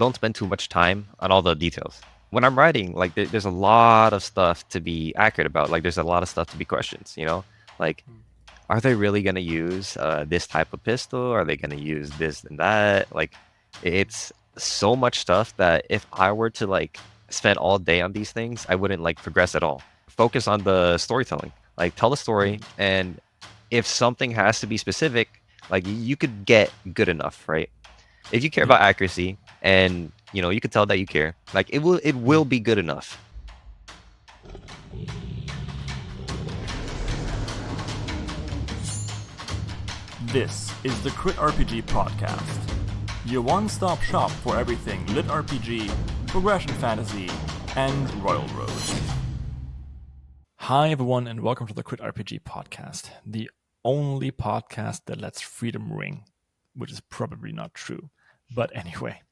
don't spend too much time on all the details. When I'm writing, like there's a lot of stuff to be accurate about. Like there's a lot of stuff to be questions. Like are they really gonna use this type of pistol? Are they gonna use this and that? Like it's so much stuff that if I were to like spend all day on these things, I wouldn't like progress at all. Focus on the storytelling. Like tell the story, and if something has to be specific, like you could get good enough, right? If you care about accuracy and you could tell that you care, like it will be good enough. This is the CritRPG Podcast, your one-stop shop for everything lit RPG, progression fantasy, and Royal Road. Hi everyone, and welcome to the CritRPG Podcast, the only podcast that lets freedom ring, which is probably not true. But anyway,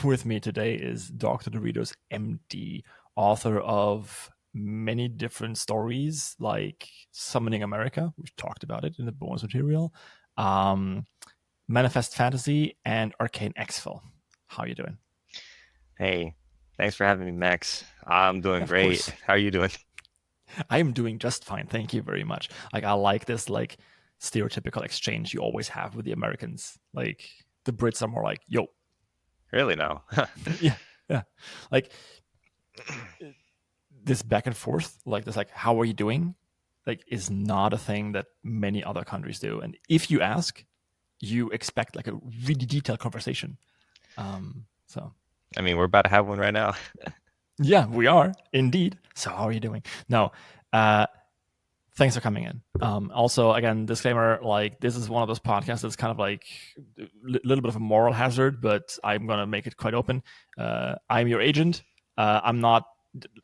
with me today is DrDoritosMD, author of many different stories like Summoning America, we've talked about it in the bonus material, Manifest Fantasy, and Arcane Exfil. How are you doing? Hey, thanks for having me, Max. I'm doing great. Course. How are you doing? I am doing just fine. Thank you very much. Like, I like this like stereotypical exchange you always have with the Americans. Like, the Brits are more like, yo. Really now? Yeah. Like, this back and forth, like this, like, how are you doing? Like, is not a thing that many other countries do. And if you ask, you expect like a really detailed conversation. So I mean, we're about to have one right now. yeah, we are indeed. So how are you doing? No, thanks for coming in. Also, again, disclaimer, like this is one of those podcasts that's kind of like a little bit of a moral hazard, but I'm going to make it quite open. I'm your agent. I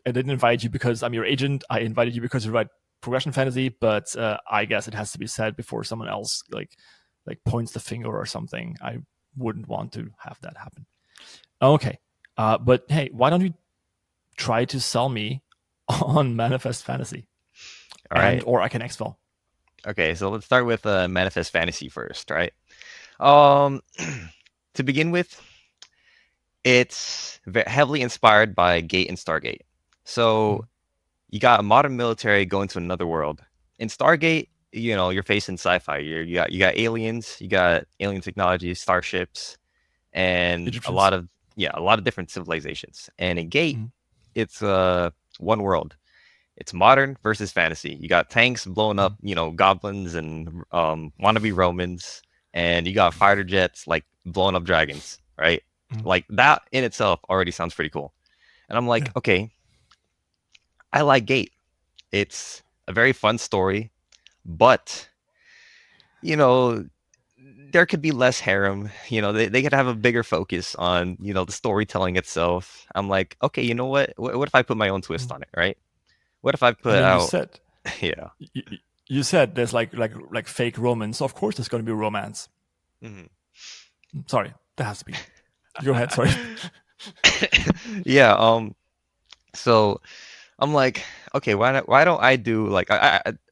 didn't invite you because I'm your agent. I invited you because you write progression fantasy, but I guess it has to be said before someone else like points the finger or something. I wouldn't want to have that happen. Okay. But hey, why don't you try to sell me on Manifest Fantasy? All right. Or Arcane Exfil. Okay, so let's start with Manifest Fantasy first, right? To begin with, it's heavily inspired by Gate and Stargate. So you got a modern military going to another world. In Stargate, you're facing sci-fi. You got aliens, you got alien technology, starships, and Egyptians. a lot of different civilizations. And in Gate, it's one world. It's modern versus fantasy. You got tanks blowing up, goblins and wannabe Romans, and you got fighter jets like blowing up dragons, right? Like that in itself already sounds pretty cool. And I'm like, okay, I like Gate. It's a very fun story, but there could be less harem. They could have a bigger focus on the storytelling itself. I'm like, okay, you know what? What if I put my own twist on it, right? What if I put out? You said, yeah. You said there's like fake romance. So of course there's going to be romance. Mm-hmm. Sorry, that has to be. Go ahead. Sorry. Yeah. So I'm like, okay, why don't I do like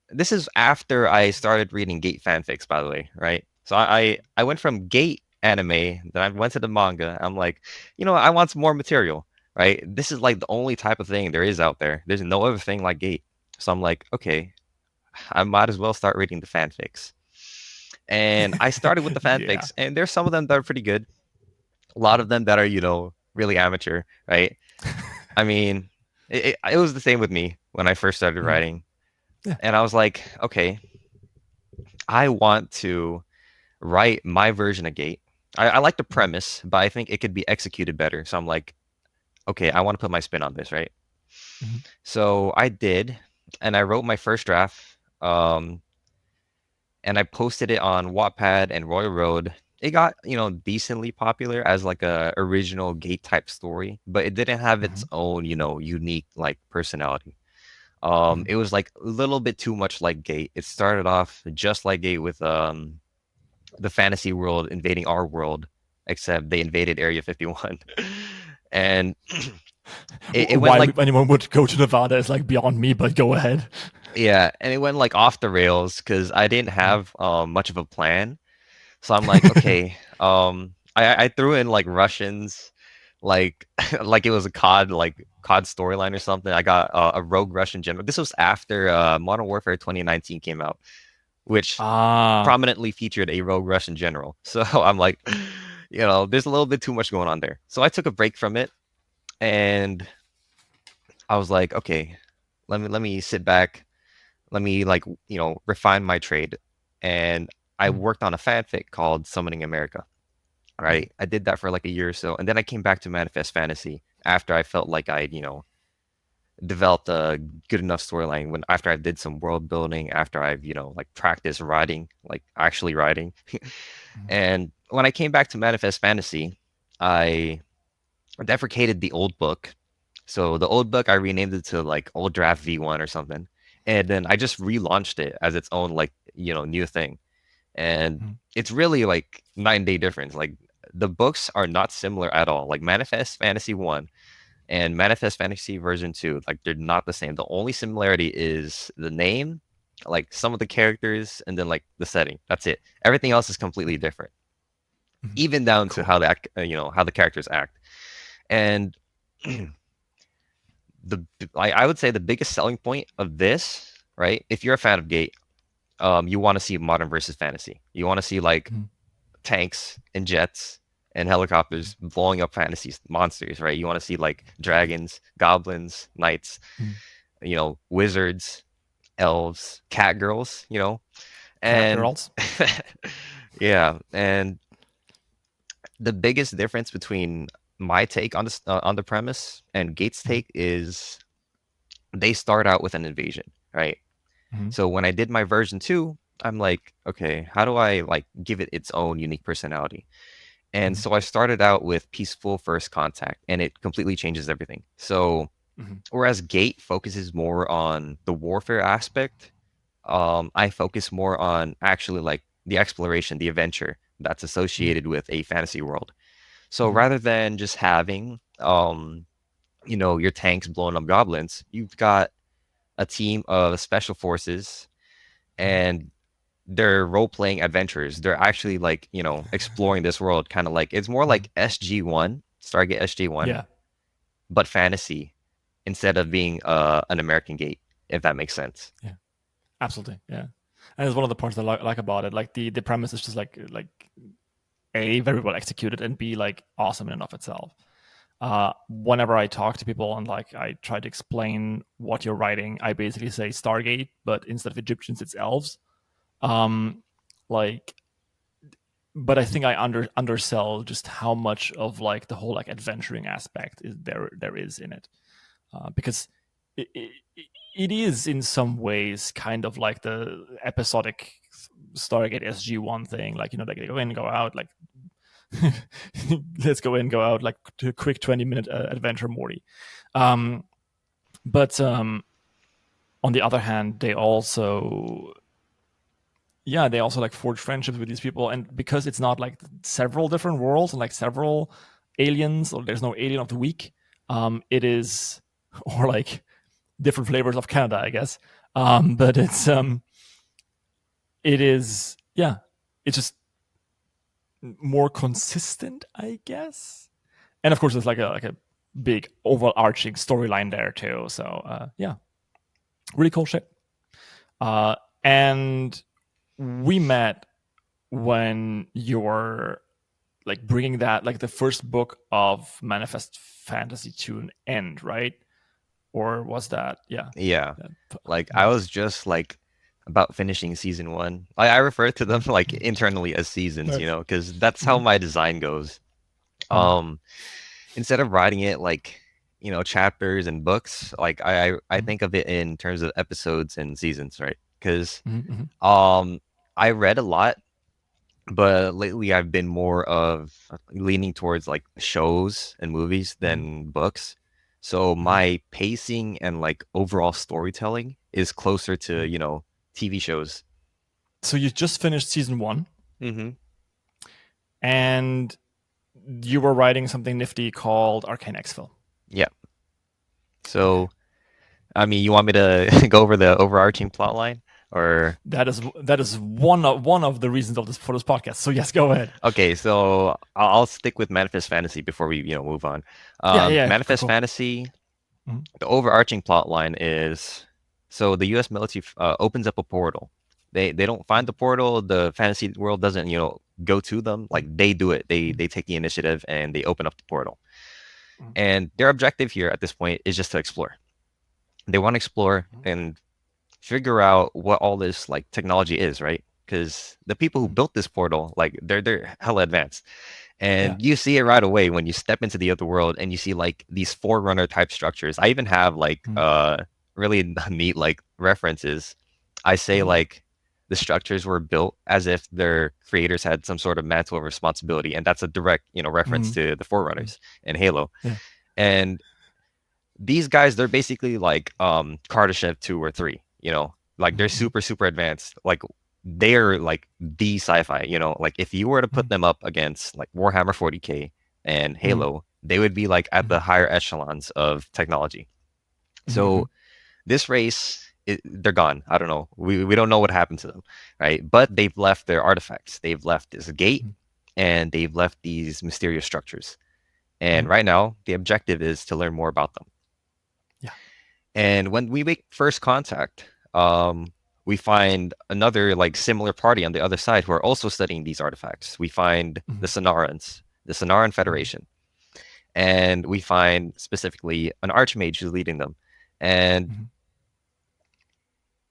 this is after I started reading Gate fanfics, by the way, right? So I went from Gate anime, then I went to the manga. I'm like, I want some more material, right? This is like the only type of thing there is out there. There's no other thing like Gate. So I'm like, okay, I might as well start reading the fanfics. And I started with the fanfics, and there's some of them that are pretty good. A lot of them that are, really amateur, right? I mean, it was the same with me when I first started writing. Yeah. And I was like, okay, I want to write my version of Gate. I like the premise, but I think it could be executed better. So I'm like, okay, I want to put my spin on this, right? So I did, and I wrote my first draft, and I posted it on Wattpad and Royal Road. It got, decently popular as like a original Gate type story, but it didn't have its own, unique like personality. It was like a little bit too much like Gate. It started off just like Gate with the fantasy world invading our world, except they invaded Area 51. And it went why like anyone would go to Nevada is like beyond me, but go ahead. Yeah, and it went like off the rails because I didn't have much of a plan. So I'm like, okay, I threw in like Russians, like like it was a COD storyline or something. I got a rogue Russian general. This was after Modern Warfare 2019 came out, which Ah. prominently featured a rogue Russian general. So I'm like, there's a little bit too much going on there. So I took a break from it, and I was like, okay, let me sit back. Let me refine my trade, and I Mm, worked on a fanfic called Summoning America. mm, Right, I did that for like a year or so, and then I came back to Manifest Fantasy after I felt like I developed a good enough storyline. When after I did some world building, after I've like practiced writing, like actually writing, mm, and when I came back to Manifest Fantasy, I deprecated the old book. So the old book I renamed it to like Old Draft V1 or something, and then I just relaunched it as its own like new thing. And mm, it's really like night and day difference. Like the books are not similar at all. Like Manifest Fantasy 1 and Manifest Fantasy version 2, like they're not the same. The only similarity is the name, like some of the characters, and then like the setting. That's it. Everything else is completely different, mm. even down to Cool. how how the characters act. And the I would say the biggest selling point of this, right? If you're a fan of Gate, you want to see modern versus fantasy. You want to see like Mm, tanks and jets and helicopters blowing up fantasy monsters, right? You want to see like dragons, goblins, knights, mm. wizards, elves, cat girls, Cat and girls. yeah, and the biggest difference between my take on this on the premise and Gates' Mm, take is they start out with an invasion, right? mm, So when I did my version 2, I'm like, okay, how do I like give it its own unique personality? And mm, so I started out with peaceful first contact, and it completely changes everything. So mm, whereas Gate focuses more on the warfare aspect, I focus more on actually like the exploration, the adventure that's mm, associated with a fantasy world. So mm, rather than just having your tanks blowing up goblins, you've got a team of special forces, mm, and they're role playing adventures. They're actually like, exploring this world, kind of like it's more mm. like SG1, Stargate SG1, Yeah. but fantasy instead of being an American Gate, if that makes sense. Yeah. Absolutely. Yeah. And it's one of the parts that I like about it. Like the premise is just like A, very well executed, and B, like awesome in and of itself. Whenever I talk to people and like I try to explain what you're writing, I basically say Stargate, but instead of Egyptians, it's elves. Um, like, but I think I undersell just how much of like the whole like adventuring aspect is there is in it, because it, it, it is in some ways kind of like the episodic Stargate SG1 thing, like like they go in, go out, like let's go in, go out, like to a quick 20-minute adventure, Morty. Um, but on the other hand, they also like forge friendships with these people, and because it's not like several different worlds and like several aliens, or there's no alien of the week, it is or like different flavors of Canada, I guess. But it is, yeah, it's just more consistent, I guess. And of course, there's like a big overarching storyline there too. So yeah, really cool shit. Uh, and we met when you're like bringing that like the first book of Manifest Fantasy to an end, right? Or was that, yeah? Yeah. That, Like I was just like about finishing season 1. I refer to them like internally as seasons, nice. because that's how Mm-hmm. my design goes. Mm-hmm. Um Instead of writing it like, chapters and books, like I think of it in terms of episodes and seasons, right? Because Mm-hmm. um I read a lot, but lately I've been more of leaning towards like shows and movies Mm-hmm. than books. So Mm-hmm. my pacing and like overall storytelling is closer to, Mm-hmm. TV shows. So you just finished season one, Hmm. and you were writing something nifty called Arcane Exfil. Yeah. Okay. So, I mean, you want me to go over the overarching plot line? Or That is one of the reasons for this podcast. So yes, go ahead. okay, so I'll stick with Manifest Fantasy before we move on. Yeah. Manifest Cool. Fantasy, Mhm. the overarching plot line is so the U.S. military opens up a portal. They don't find the portal. The fantasy world doesn't go to them. Like they do it. They take the initiative and they open up the portal. And their objective here at this point is just to explore. They want to explore and figure out what all this like technology is, right? Because the people who built this portal, like they're hella advanced. And you see it right away when you step into the other world and you see like these forerunner type structures. I even have like really neat like references. I say like the structures were built as if their creators had some sort of mantle of responsibility, and that's a direct reference to the forerunners in Halo. Yeah. And these guys, they're basically like Kardashev 2 or 3, like they're super advanced. Like they're like the sci-fi, like if you were to put them up against like Warhammer 40K and Halo, they would be like at the higher echelons of technology. So this race, they're gone. I don't know. We don't know what happened to them, right? But they've left their artifacts. They've left this gate and they've left these mysterious structures. And right now, the objective is to learn more about them. Yeah. And when we make first contact, we find another like similar party on the other side who are also studying these artifacts. We find the Sonarans, the Sonaran Federation, and we find specifically an archmage who's leading them, and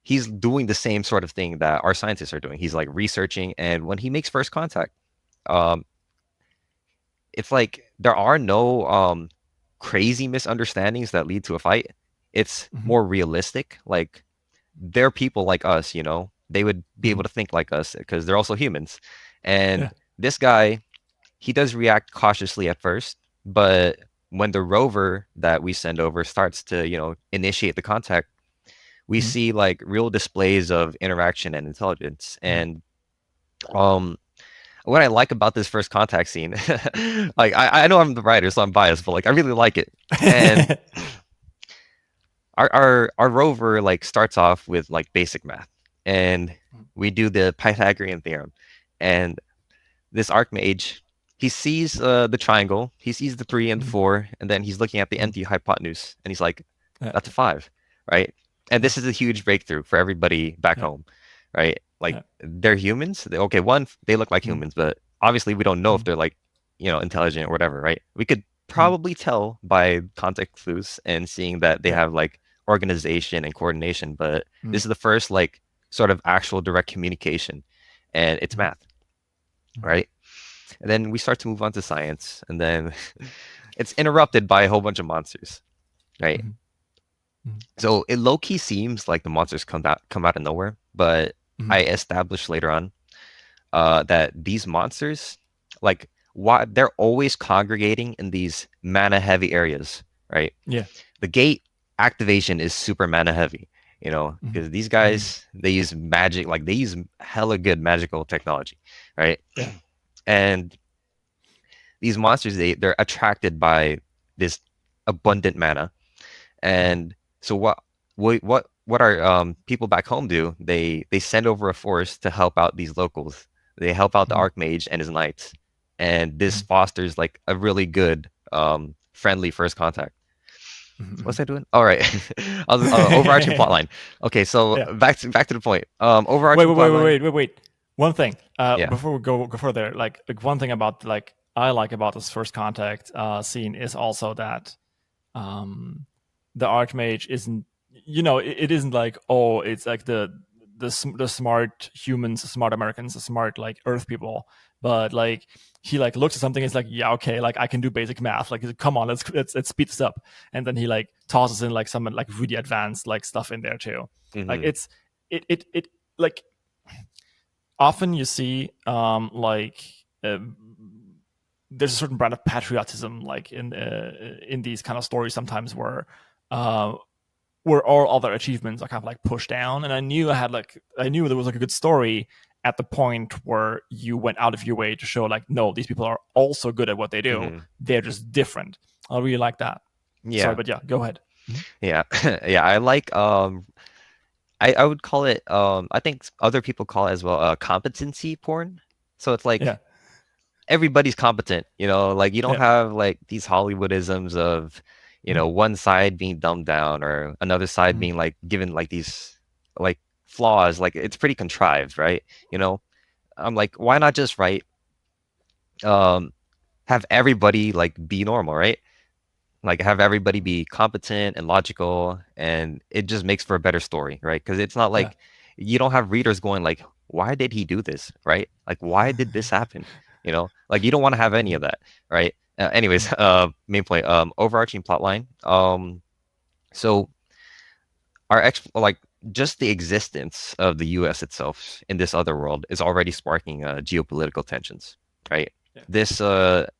he's doing the same sort of thing that our scientists are doing. He's like researching, and when he makes first contact, it's like there are no crazy misunderstandings that lead to a fight. It's more realistic. Like they're people like us, they would be able to think like us because they're also humans. And this guy, he does react cautiously at first, but when the rover that we send over starts to, initiate the contact, we see like real displays of interaction and intelligence. And what I like about this first contact scene, like I know I'm the writer, so I'm biased, but like I really like it. And our rover like starts off with like basic math, and we do the Pythagorean theorem. And this archmage, he sees the triangle, he sees the 3 and 4, and then he's looking at the empty hypotenuse, and he's like, "That's a 5, right?" And this is a huge breakthrough for everybody back home, right? Like they're humans. Okay, one, they look like humans, but obviously we don't know if they're like, intelligent or whatever, right? We could probably tell by context clues and seeing that they have like organization and coordination, but this is the first like sort of actual direct communication, and it's math, right? And then we start to move on to science, and then it's interrupted by a whole bunch of monsters, right? So it low-key seems like the monsters come out of nowhere, but I established later on that these monsters, like, why they're always congregating in these mana-heavy areas, right? Yeah. The gate activation is super mana-heavy, because these guys, they use magic, like they use hella good magical technology, right? Yeah. And these monsters, they're attracted by this abundant mana. And so what our people back home do, they send over a force to help out these locals. They help out the archmage and his knights, and this fosters like a really good friendly first contact. What's I doing? All right. Overarching plot line. Okay, so back to the point. Overarching plot line. Wait. One thing before we go further, like one thing about like I like about this first contact scene is also that the archmage isn't, it isn't like, oh, it's like the smart humans, smart Americans, the smart like Earth people, but like he like looks at something, it's like, yeah, okay, like I can do basic math, like come on, let's speed this up, and then he like tosses in like some like really advanced like stuff in there too. Like it's it like often you see there's a certain brand of patriotism like in these kind of stories sometimes where all other achievements are kind of like pushed down. And I knew there was like a good story at the point where you went out of your way to show like, no, these people are also good at what they do. They're just different. I really like that. Yeah. Sorry, but yeah, go ahead. Yeah. Yeah, I like I would call it I think other people call it as well competency porn. So it's Yeah, like everybody's competent, like you don't yeah, have like these Hollywoodisms of, mm, one side being dumbed down or another side mm, being like given like these like flaws. Like it's pretty contrived, right? You know, I'm like, why not just write um have everybody like be normal, right? Like have everybody be competent and logical, and it just makes for a better story, right? Because it's not yeah. like you don't have readers going like, why did he do this, right? Like why did this happen, like you don't want to have any Mm, of that, right? Anyways, mm, main point, overarching plot line. So like just the existence of the US itself in this other world is already sparking geopolitical tensions, right? yeah.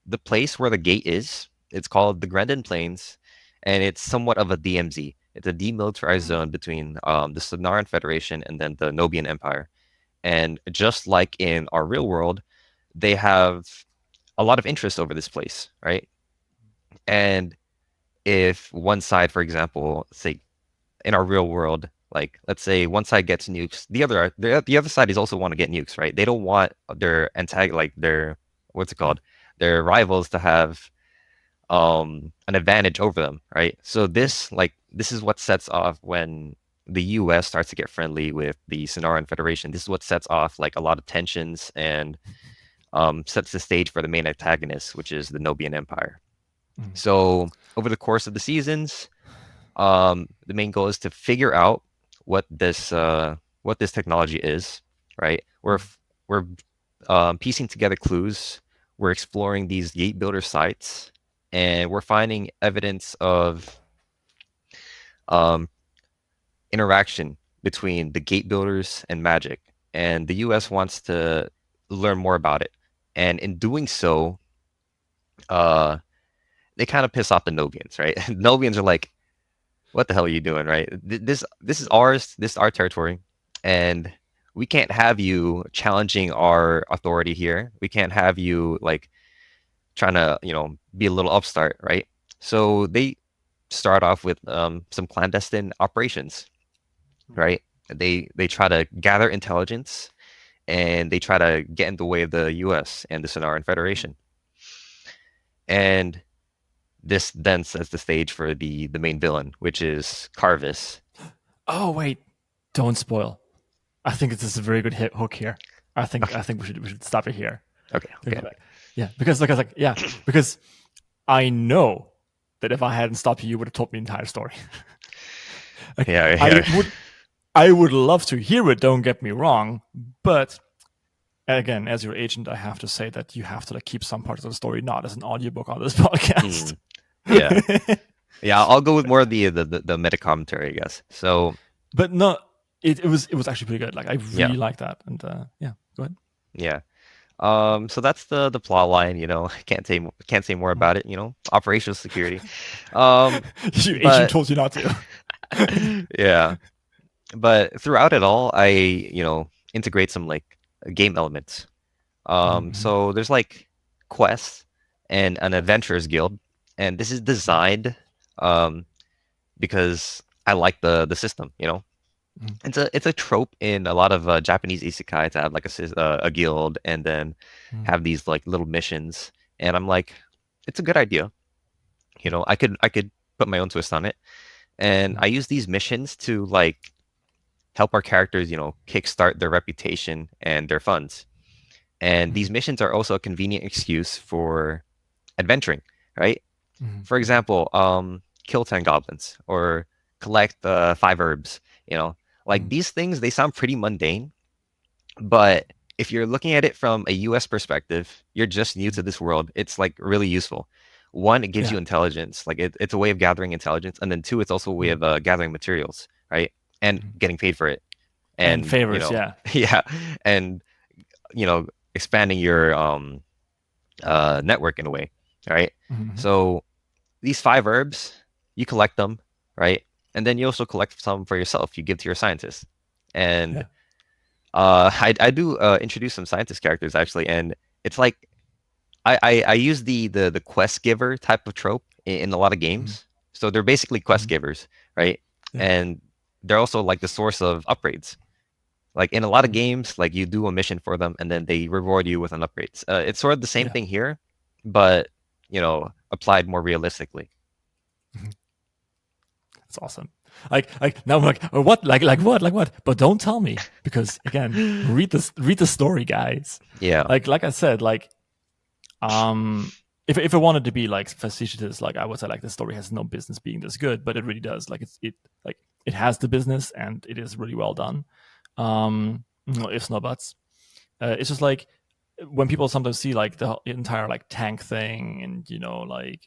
The place where the gate is, it's called the Grendon Plains, and it's somewhat of a DMZ. It's a demilitarized Mm, zone between the Sonaran Federation and then the Nobian Empire. And just like in our real world, they have a lot of interest over this place, right? And if one side, for example, say in our real world, like let's say one side gets nukes, the other side is also want to get nukes, right? They don't want their like their what's it yeah. called, their rivals to have an advantage over them, right? So Mm, this is what sets off when the US starts to get friendly with the Sonoran Federation. This is what sets off like a lot of tensions and sets the stage for the main antagonist, which is the Nobian Empire. mm, So over the course of the seasons, the main goal is to figure out what this technology is, right? mm, We're piecing together clues. We're exploring these gate builder sites, and we're finding evidence of um, interaction between the gate builders and magic. And the U.S. wants to learn more about it, and in doing so, uh, they kind of piss off the Nobians, right? Nobians are like, what the hell are you doing, right? This is ours. This is our territory, and we can't have you challenging our authority here. We can't have you like trying to be a little upstart, right? So they start off with some clandestine operations, mm, right? They try to gather intelligence and they try to get in the way of the U.S. and the Sonoran mm. Federation, and this then sets the stage for the main villain, which is Carvis. Oh wait, don't spoil. I think this is a very good hook here. I think we should stop it here. Okay, okay, okay. Yeah, because yeah, because I know that if I hadn't stopped you, you would have told me the entire story. Like Yeah, I yeah. would, I would love to hear it. Don't get me wrong, but again, as your agent, I have to say that you have to like keep some parts of the story not as an audiobook on this podcast. Mm, yeah, yeah. I'll go with more of the meta commentary, I guess. So But no, it was actually pretty good. Like I yeah, really like that, and yeah, go ahead. yeah. So that's the plot line. Can't say more about it. Operational security. Your agent But told you not to. yeah, but throughout it all, I integrate some like game elements. Mm-hmm. So there's like quests and an adventurers guild, and this is designed um because I like the system. Mm-hmm. It's a trope in a lot of Japanese isekai to have like a guild and then have these like little missions. And I'm like, it's a good idea. I could put my own twist on it. And I use these missions to like help our characters, kickstart their reputation and their funds. And these missions are also a convenient excuse for adventuring, right? For Mm-hmm. example, kill 10 goblins or collect 5 herbs, you know. Like these things, they sound pretty mundane, but if you're looking at it from a US perspective, you're just new to this world. It's like really useful. One, it gives Yeah, you intelligence. Like it's a way of gathering intelligence. And then two, it's also a way of gathering materials, right? And getting paid for it. and And, favors. Yeah. yeah. And, expanding your network in a way, right? Mm-hmm. So these 5 herbs, you collect them, right? And then you also collect some for yourself. You give to your scientists. And Yeah. I do introduce some scientist characters actually, and it's like I use the quest giver type of trope in a lot of Mm-hmm. games. So they're basically quest givers, right? Yeah. And they're also like the source of upgrades. Like in a lot of Mm. games, like you do a mission for them and then they reward you with an upgrades. It's sort of the same Yeah. thing here, but applied more realistically. That's awesome. Like now I'm like, what? Like what? Like what? But don't tell me, because again, read the story, guys. Yeah. Like I said, like if it wanted to be like facetious, like I would say like the story has no business being this good, but it really does. Like it has the business and it is really well done. No ifs, no buts. It's just like when people sometimes see like the entire like tank thing, and like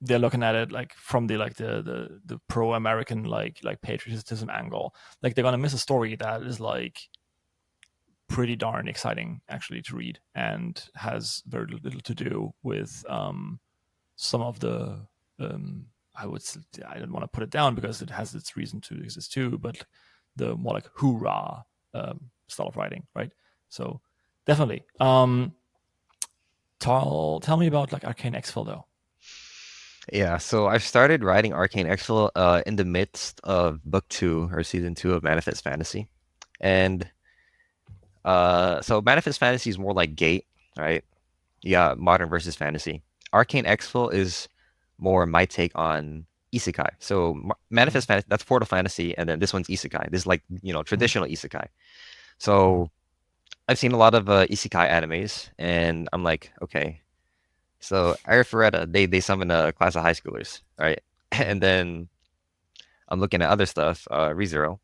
they're looking at it like from the like the pro American like patriotism angle, like they're gonna miss a story that is like pretty darn exciting actually to read, and has very little to do with some of the I would I don't want to put it down because it has its reason to exist too, but the more like hoorah style of writing, right? So definitely. Tell me about like Arcane Exfil though. Yeah, so I've started writing Arcane Exfil in the midst of book 2 or season 2 of Manifest Fantasy. And so Manifest Fantasy is more like Gate, right? Yeah, modern versus fantasy. Arcane Exfil is more my take on isekai. So Mm-hmm. Manifest Fantasy, that's Portal Fantasy, and then this one's isekai. This is like, traditional isekai. So I've seen a lot of isekai animes, and I'm like, okay. So Arifureta, they summon a class of high schoolers, right? And then I'm looking at other stuff, ReZero.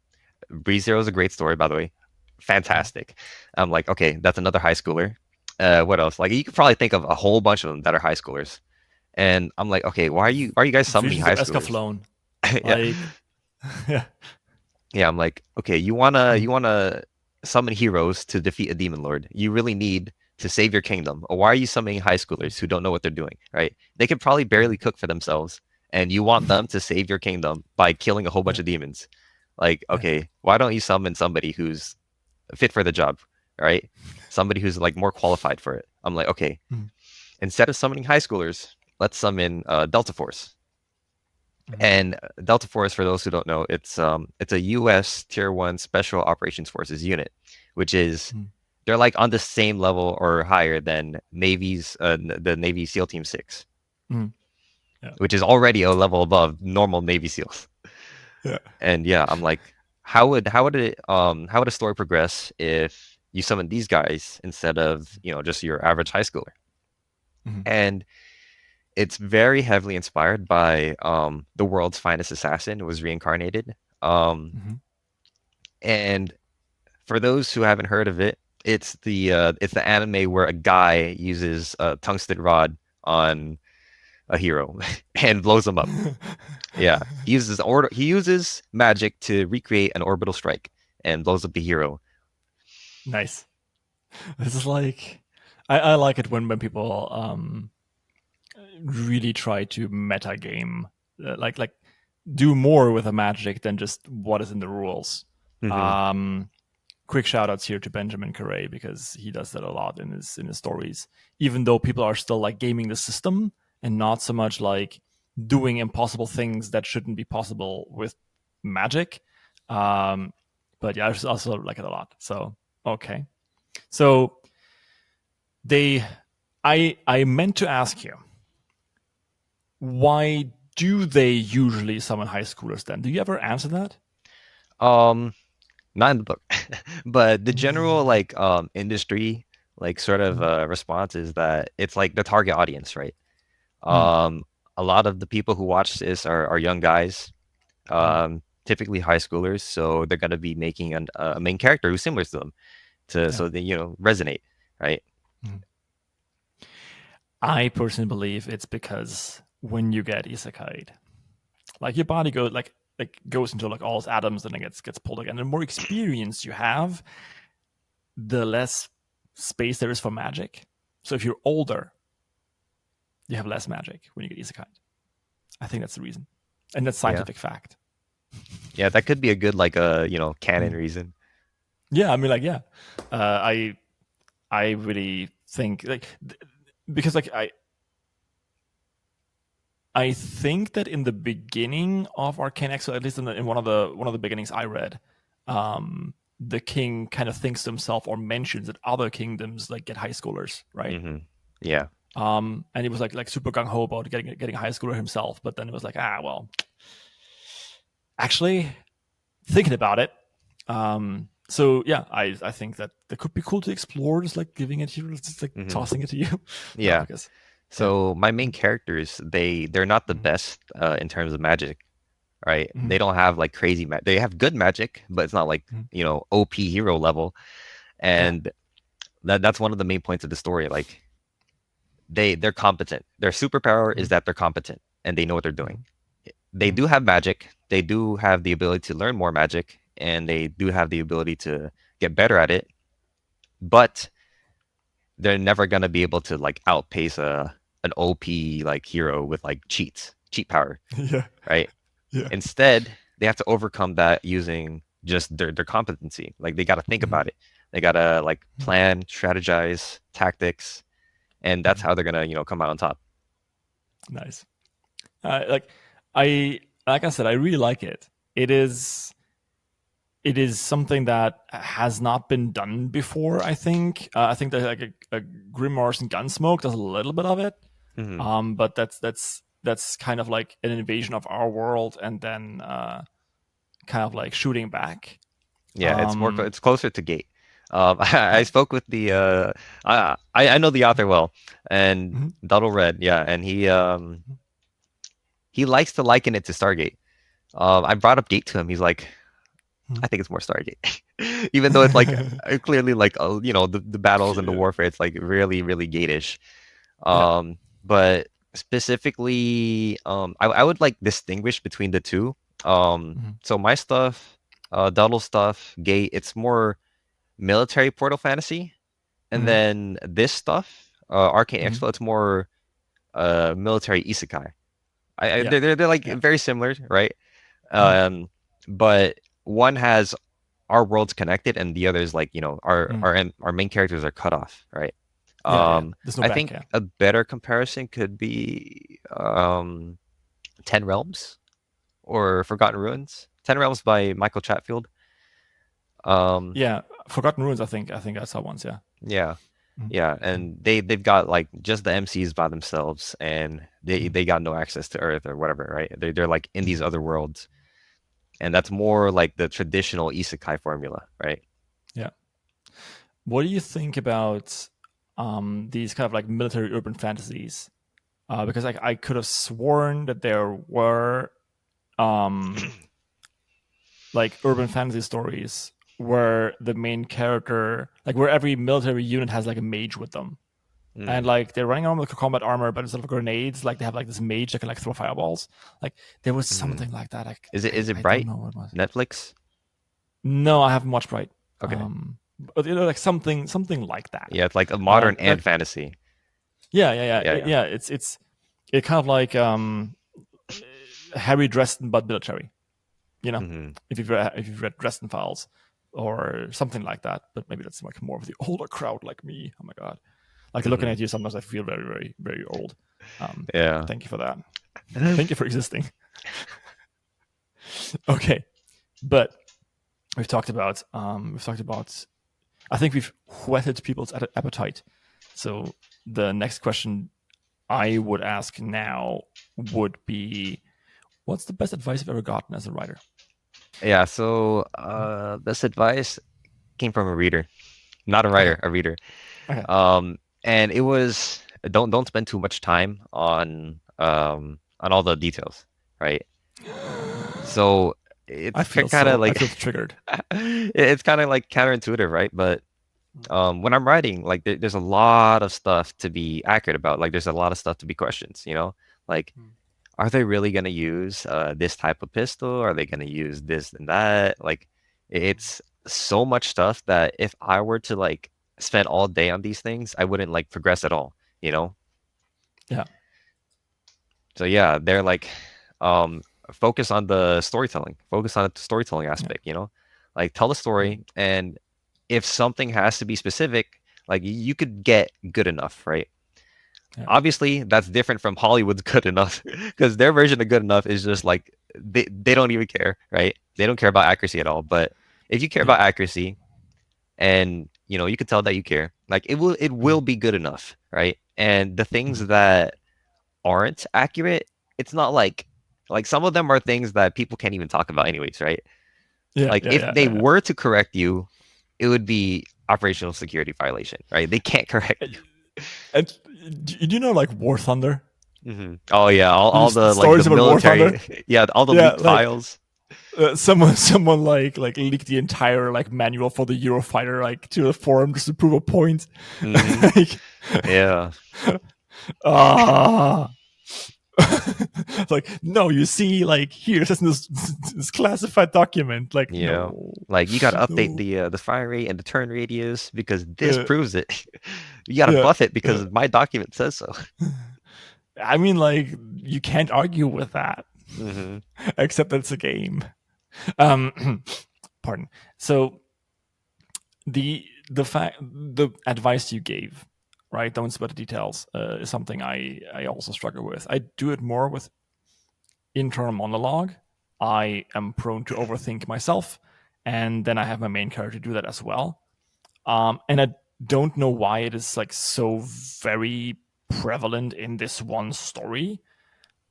ReZero is a great story, by the way. Fantastic. I'm like, okay, that's another high schooler. What else? Like you could probably think of a whole bunch of them that are high schoolers. And I'm like, okay, why are you guys summoning Visions high of schoolers? Escaflowne. Yeah. Like, yeah. Yeah, I'm like, okay, you wanna Mm, you wanna summon heroes to defeat a demon lord. You really need to save your kingdom. Or why are you summoning high schoolers who don't know what they're doing, right? They can probably barely cook for themselves, and you want them to save your kingdom by killing a whole bunch yeah, of demons. Like, yeah. okay, why don't you summon somebody who's fit for the job, right? Somebody who's like more qualified for it. I'm like, okay, Mm, instead of summoning high schoolers, let's summon Delta Force. mm, And Delta Force, for those who don't know, it's a U.S. Tier 1 Special Operations Forces unit, which is mm, they're like on the same level or higher than the Navy SEAL Team 6, mm. Yeah, which is already a level above normal Navy SEALs. yeah. And yeah, I'm like, how would a story progress if you summon these guys instead of just your average high schooler? Mm, And it's very heavily inspired by the world's finest assassin who was reincarnated. Um, mm. and for those who haven't heard of it, it's the anime where a guy uses a tungsten rod on a hero and blows him up. Yeah, he uses magic to recreate an orbital strike and blows up the hero. Nice. This is like, I like it when people really try to meta game, like do more with the magic than just what is in the rules. Hmm. Um, Quick shout outs here to Benjamin Carey, because he does that a lot in his stories. Even though people are still like gaming the system and not so much like doing impossible things that shouldn't be possible with magic. Um, but yeah, I just also like it a lot. So okay. So they I meant to ask you, why do they usually summon high schoolers then? Do you ever answer that? Um, Not in the book, but the general like industry like sort of response is that it's like the target audience, right? Mm, Um, a lot of the people who watch this are young guys, mm, typically high schoolers, so they're gonna be making a main character who's similar to them to yeah. so they resonate, right? Mm. I personally believe it's because when you get isekai'd, like your body goes like goes into like all its atoms and then gets pulled again. The more experience you have, the less space there is for magic. So if you're older, you have less magic when you get isekai. I think that's the reason, and that's Yeah, scientific fact. yeah, that could be a good like a canon Mm. reason. Yeah, I mean, like, yeah, I really think like because like I think that in the beginning of Arcane Exfil, at least in one of the beginnings I read, the king kind of thinks to himself or mentions that other kingdoms like get high schoolers, right? Yeah. And he was like super gung ho about getting a high schooler himself, but then it was like, well, actually, thinking about it. So yeah, I think that could be cool to explore, just like giving it here, just like tossing it to you. No, Yeah. because yeah. So my main characters, they're not the Mhm. best in terms of magic, right? Mhm. They don't have like crazy they have good magic, but it's not like, Mhm. OP hero level. Yeah. And that's one of the main points of the story. Like they're competent. Their superpower is Mhm. that they're competent and they know what they're doing. Mhm. They Mhm. do have magic. They do have the ability to learn more magic, and they do have the ability to get better at it. But they're never gonna be able to like outpace an OP like hero with like cheat power, Yeah. right? Yeah. Instead, they have to overcome that using just their competency. Like they got to think Mhm. about it. They got to like Mhm. plan, strategize, tactics, and that's Mhm. how they're gonna come out on top. Nice. Like I like I said, I really like it. It is something that has not been done before. I think that like a Grimoires and Gunsmoke does a little bit of it, Hmm. but that's kind of like an invasion of our world, and then kind of like shooting back. Yeah, Um, it's closer to Gate. I yeah. spoke with the I know the author well, and Mhm. Duddle Red, yeah, and he likes to liken it to Stargate. I brought up Gate to him. He's like, Mhm. I think it's more Stargate, even though it's like clearly like the battles and the warfare. It's like really really Gate-ish. Yeah. But specifically, I would like distinguish between the two. Mhm. So my stuff, Duddle stuff, Gate, it's more military Portal Fantasy, and Mhm. then this stuff, Arcane Mhm. Exfil, it's more military Isekai. Yeah. They're like Yeah. very similar, right? Mhm. Um, but one has our worlds connected, and the other is like Mhm. our main characters are cut off, right? Yeah. Yeah. There's no I back. think Yeah. a better comparison could be Ten Realms or Forgotten Ruins. Ten Realms by Michael Chatfield. Um, Yeah. Forgotten Ruins. I think I saw once. Yeah. yeah, Mhm. yeah, Mhm. and they've got like just the MCs by themselves, and Mhm. they got no access to Earth or whatever, right? They're like in these Mhm. other worlds, and that's more like the traditional isekai formula, right? Yeah. What do you think about these kind of like military urban fantasies? Because I could have sworn that there were um, like urban fantasy stories where the main character, like where every military unit has like a mage with them, and Mm, like they're running around with combat armor, but instead of grenades, like they have like this mage that can like throw fireballs. Like there was mm. something like that. Like Is it I don't Bright? know what it was. Netflix? No, I haven't watched Bright. Okay. But like something like that. Yeah, it's like a modern and Like fantasy. Yeah, yeah. yeah. It kind of like Harry Dresden but military. You know, Hmm. if you've read Dresden Files or something like that. But maybe that's like more of the older crowd like me. Oh my god, like looking Hmm. at you, sometimes I feel very very very old. Yeah. Thank you for that. Thank you for existing. Okay, but we've talked about. I think we've whetted people's appetite. So the next question I would ask now would be, what's the best advice you've ever gotten as a writer? Yeah, so this advice came from a reader, not a Okay. writer, a reader. Okay. And it was don't spend too much time on all the details, right? So I it's feel kind of so. I like feel triggered. it's kind of like counterintuitive, right? But when I'm writing, like there's a lot of stuff to be accurate about. Like there's a lot of stuff to be questions, Like, are they really gonna use this type of pistol? Are they gonna use this and that? Like, it's so much stuff that if I were to like spend all day on these things, I wouldn't like progress at all, you know? Yeah. So yeah, they're like, um, focus on the storytelling, focus on the storytelling Yeah. aspect, Like tell the Mhm. story, and if something has to be specific, like you could get good enough, right? Obviously, that's different from Hollywood's Good Enough because their version of Good Enough is just like they don't even care, right? They don't care about accuracy at all. But if you care Yeah. about accuracy, and you can tell that you care, like it will be good enough, right? And the things that aren't accurate, it's not like some of them are things that people can't even talk about anyways, right? Yeah. Like Yeah. if Yeah. they Yeah. were to correct you, it would be operational security violation, right? They can't correct Yeah. you. And do you know like War Thunder? Oh yeah, all the like the Stories about War military, Thunder. yeah, all the Yeah, leaked like files. someone like leaked the entire like manual for the Eurofighter like to the forum just to prove a point. Hmm. Like, Yeah, ah. Like, no, you see, like here it says in this classified document. Like, yeah. no, Like you got to update no. the fire rate and the turn radius because this Uh, proves it. You got to yeah. buff it Uh, because my document says so. I mean, like, you can't argue with that, Hmm. except that it's a game. Um, pardon. So the advice you gave, right? Don't sweat the details, is something I also struggle with. I do it more with internal monologue. I am prone to overthink myself, and then I have my main character do that as well. And I don't know why it is like so very prevalent in this one story,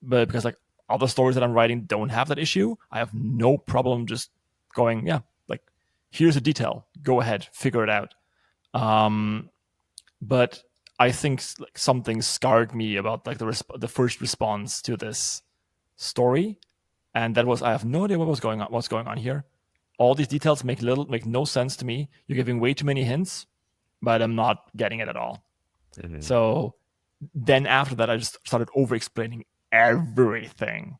but because like other stories that I'm writing don't have that issue, I have no problem just going, yeah, like here's a detail, go ahead, figure it out. Um, but I think like something scarred me about like the first response to this story, and that was I have no idea what's going on here. All these details make no sense to me. You're giving way too many hints, but I'm not getting it at all. Hmm. So then after that, I just started over explaining everything,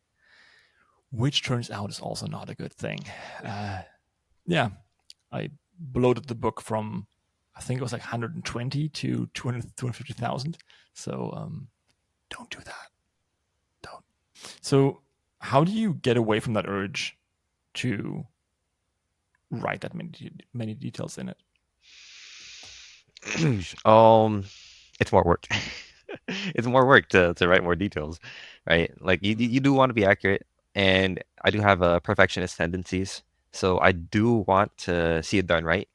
which turns out is also not a good thing. Yeah, I bloated the book from I think it was like 120 to 250,000. So don't do that. Don't. So how do you get away from that urge to write that many details in it? um, it's more work. It's more work to write more details, right? Like you do want to be accurate, and I do have a perfectionist tendencies, so I do want to see it done right.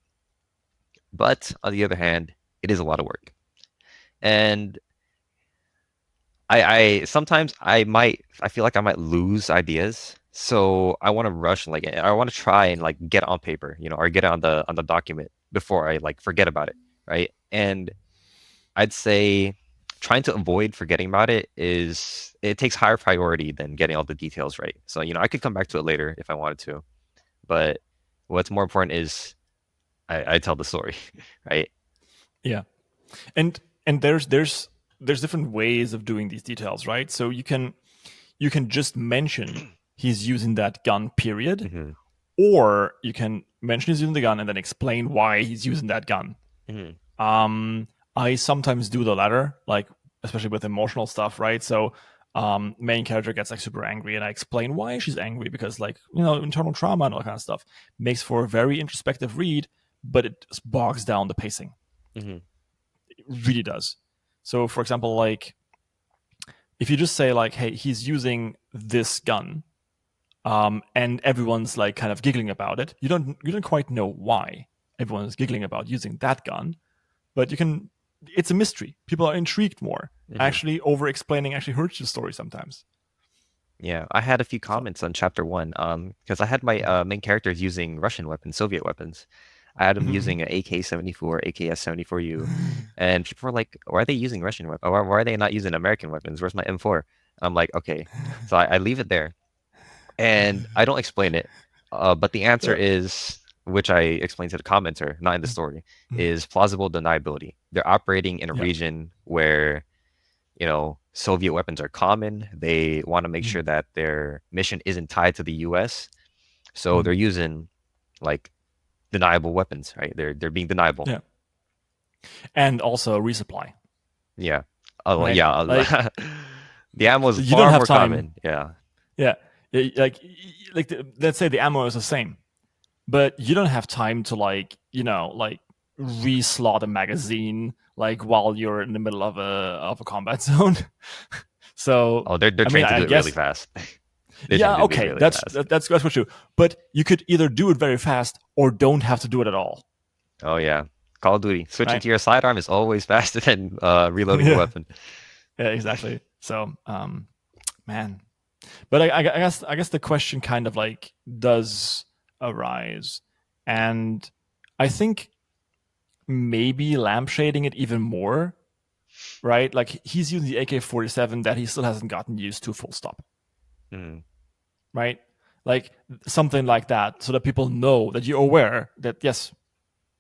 But on the other hand, it is a lot of work, and I sometimes I feel like I might lose ideas, so I want to rush like I want to try and like get it on paper, or get it on the document before I like forget about it, right? And I'd say trying to avoid forgetting about it takes higher priority than getting all the details right. So, I could come back to it later if I wanted to, but what's more important is I tell the story, right? Yeah, and there's different ways of doing these details, right? So you can just mention he's using that gun, period, Hmm. or you can mention he's using the gun and then explain why he's using that gun. Hmm. Um, I sometimes do the latter, like especially with emotional stuff, right? So main character gets like super angry and I explain why she's angry because like internal trauma and all that kind of stuff makes for a very introspective read, but it bogs down the pacing. Hmm. It really does. So for example, like if you just say like, hey, he's using this gun, and everyone's like kind of giggling about it, you don't quite know why everyone is giggling about using that gun, but you can. It's a mystery. People are intrigued more. Hmm. Actually, over explaining actually hurts the story sometimes. Yeah, I had a few So, comments on chapter one, because I had my main characters using Russian weapons, Soviet weapons. I had them using an AK-74, AKS-74U, and people were like, "Why are they using Russian weapons? Or why are they not using American weapons? Where's my M4?" I'm like, "Okay," so I leave it there, and I don't explain it. But the answer yeah. is, which I explained to the commenter, not in the story, is plausible deniability. They're operating in a Yeah. region where Soviet weapons are common. They want to make sure that their mission isn't tied to the US. So they're using like deniable weapons, right? They're being deniable. Yeah. And also resupply, Yeah. right? Yeah. Like The ammo is you don't far have more time. common. Yeah. Yeah. Let's say the ammo is the same, but you don't have time to like reslot a magazine like while you're in the middle of a combat zone. So Oh, they're I mean, trained to I do it really guess fast. They're trained yeah, to do it okay, really that's fast. that's true. But you could either do it very fast or don't have to do it at all, Oh yeah, Call of Duty. Switching right? to your sidearm is always faster than reloading your Yeah, weapon. yeah, exactly. So, man, but I guess the question kind of like does arise, and I think maybe lampshading it even more, right? Like he's using the AK-47 that he still hasn't gotten used to, full stop, Mm, right? Like something like that, so that people know that you're aware that yes,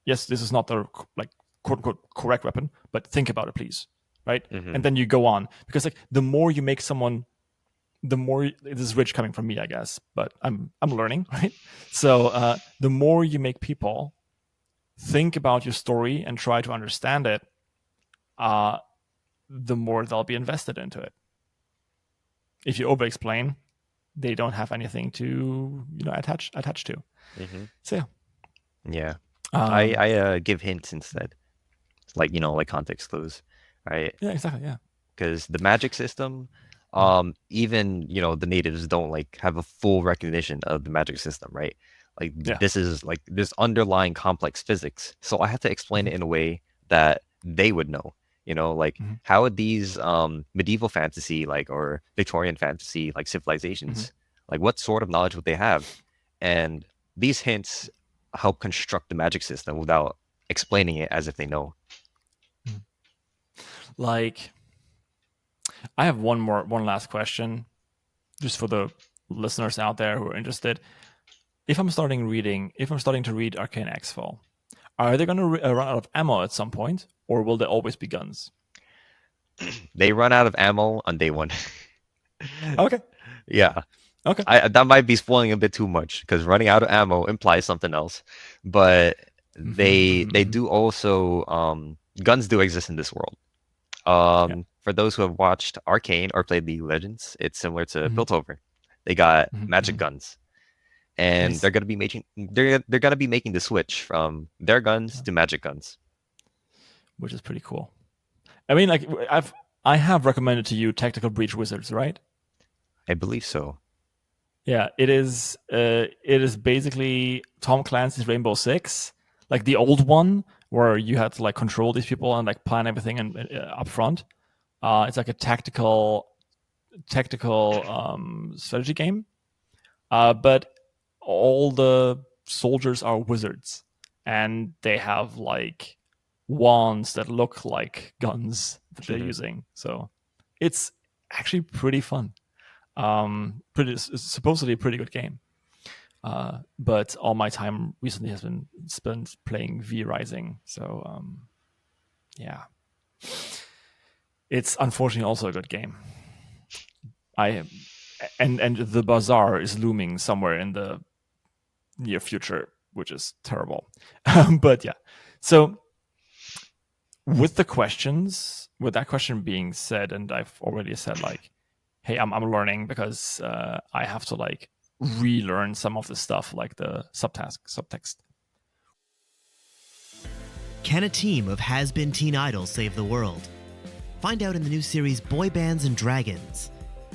this is not the like quote unquote correct weapon, but think about it, please, right? hmm And then you go on because like the more you make someone, the more this is rich coming from me, I guess, but I'm learning, right? So the more you make people think about your story and try to understand it, uh, the more they'll be invested into it. If you over explain, they don't have anything to attach to. hmm So yeah. Yeah, I Um, I give hints instead, like like context clues, right? yeah, exactly. Yeah. Because the magic system, Mm. even the natives don't like have a full recognition of the magic system, right? Like Yeah. this is like this underlying complex physics. So I have to explain Mm-hmm. it in a way that they would know. Like Mm-hmm. how would these medieval fantasy like or Victorian fantasy like Mm-hmm. civilizations, like what sort of knowledge would they have? And these hints help construct the magic system without explaining it as if they know. Mm-hmm. Like, I have one last question, just for the listeners out there who are interested. If I'm starting to read Arcane Exfil, are they going to run out of ammo at some point, or will there always be guns? They run out of ammo on day one. Okay. Yeah, Okay. I that might be spoiling a bit too much because running out of ammo implies something else. But Mm-hmm, they mm-hmm. do also guns do exist in this world. Yeah. For those who have watched Arcane or played League of Legends, it's similar to Mm-hmm, Piltover. They got magic mm-hmm. guns, and Nice. they're gonna be making the switch from their guns Yeah. to magic guns. Which is pretty cool. I mean, like I have recommended to you Tactical Breach Wizards, right? I believe so. Yeah, it is. It is basically Tom Clancy's Rainbow Six, like the old one, where you had to like control these people and like plan everything and up front. It's like a tactical strategy game, but all the soldiers are wizards, and they have like wands that look like guns that they're using. So it's actually pretty fun. Pretty supposedly a pretty good game. But all my time recently has been spent playing V Rising. So yeah, it's unfortunately also a good game. I and the bazaar is looming somewhere in the near future, which is terrible. But yeah, so with that question being said, and I've already said like, hey, I'm learning because I have to like relearn some of the stuff like the subtext. Can a team of has-been teen idols save the world? Find out in the new series Boy Bands and Dragons.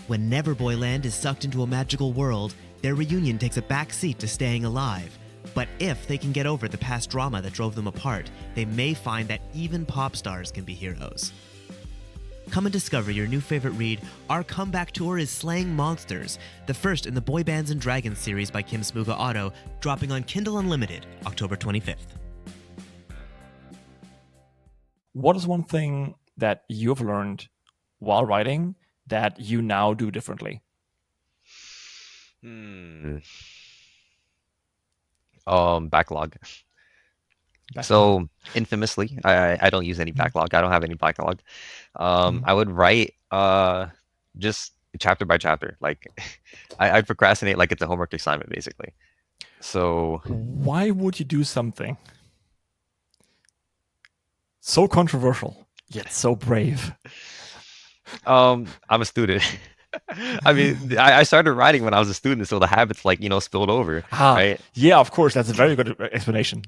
When Neverboyland is sucked into a magical world, their reunion takes a back seat to staying alive. But if they can get over the past drama that drove them apart, they may find that even pop stars can be heroes. Come and discover your new favorite read, Our Comeback Tour is Slaying Monsters, the first in the Boy Bands and Dragons series by Kim Smuga Otto, dropping on Kindle Unlimited, October 25th. What is one thing that you've learned while writing that you now do differently? Backlog. Backlog. So infamously, I don't use any backlog. I don't have any backlog. Mhm. I would write just chapter by chapter. Like I procrastinate like it's a homework assignment basically. So Why would you do something so controversial yet so brave? I'm a student. I mean, I started writing when I was a student, so the habits like spilled over, right? Yeah, of course. That's a very good explanation.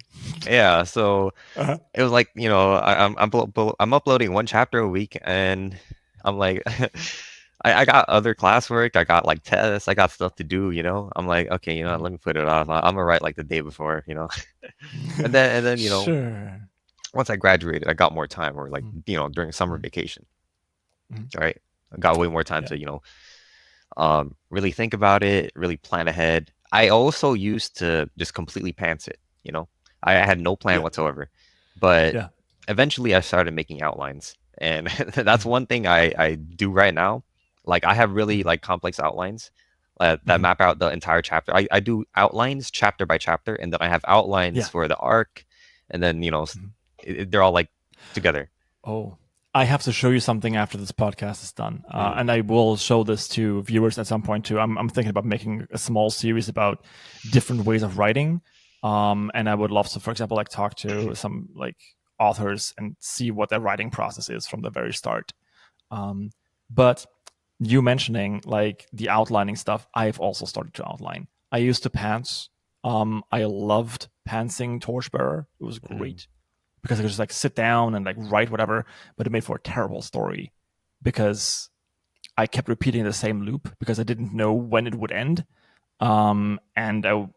Yeah, so Uh-huh. it was like I'm uploading one chapter a week, and I'm like, I got other classwork, I got like tests, I got stuff to do. I'm like, okay, let me put it off. I'm gonna write like the day before, and then Sure. once I graduated, I got more time, or like Mm, during summer mm, vacation, mm. right? I got way more time Yeah. to really think about it, really plan ahead. I also used to just completely pants it. I had no plan Yeah. whatsoever, but Yeah. eventually I started making outlines, and that's Mm, one thing I do right now. Like I have really mm, like complex outlines that mhm. map out the entire chapter. I do outlines chapter by chapter, and then I have outlines Yeah. for the arc, and then Mhm. they're all like together. Oh, I have to show you something after this podcast is done, Mm. and I will show this to viewers at some point too. I'm thinking about making a small series about different ways of writing, and I would love to, for example, like talk to some like authors and see what their writing process is from the very start. Um, but you mentioning like the outlining stuff, I've also started to outline. I used to pants. I loved pantsing Torchbearer. It was Mm. great because I could just like sit down and like write whatever, but it made for a terrible story because I kept repeating the same loop because I didn't know when it would end. And I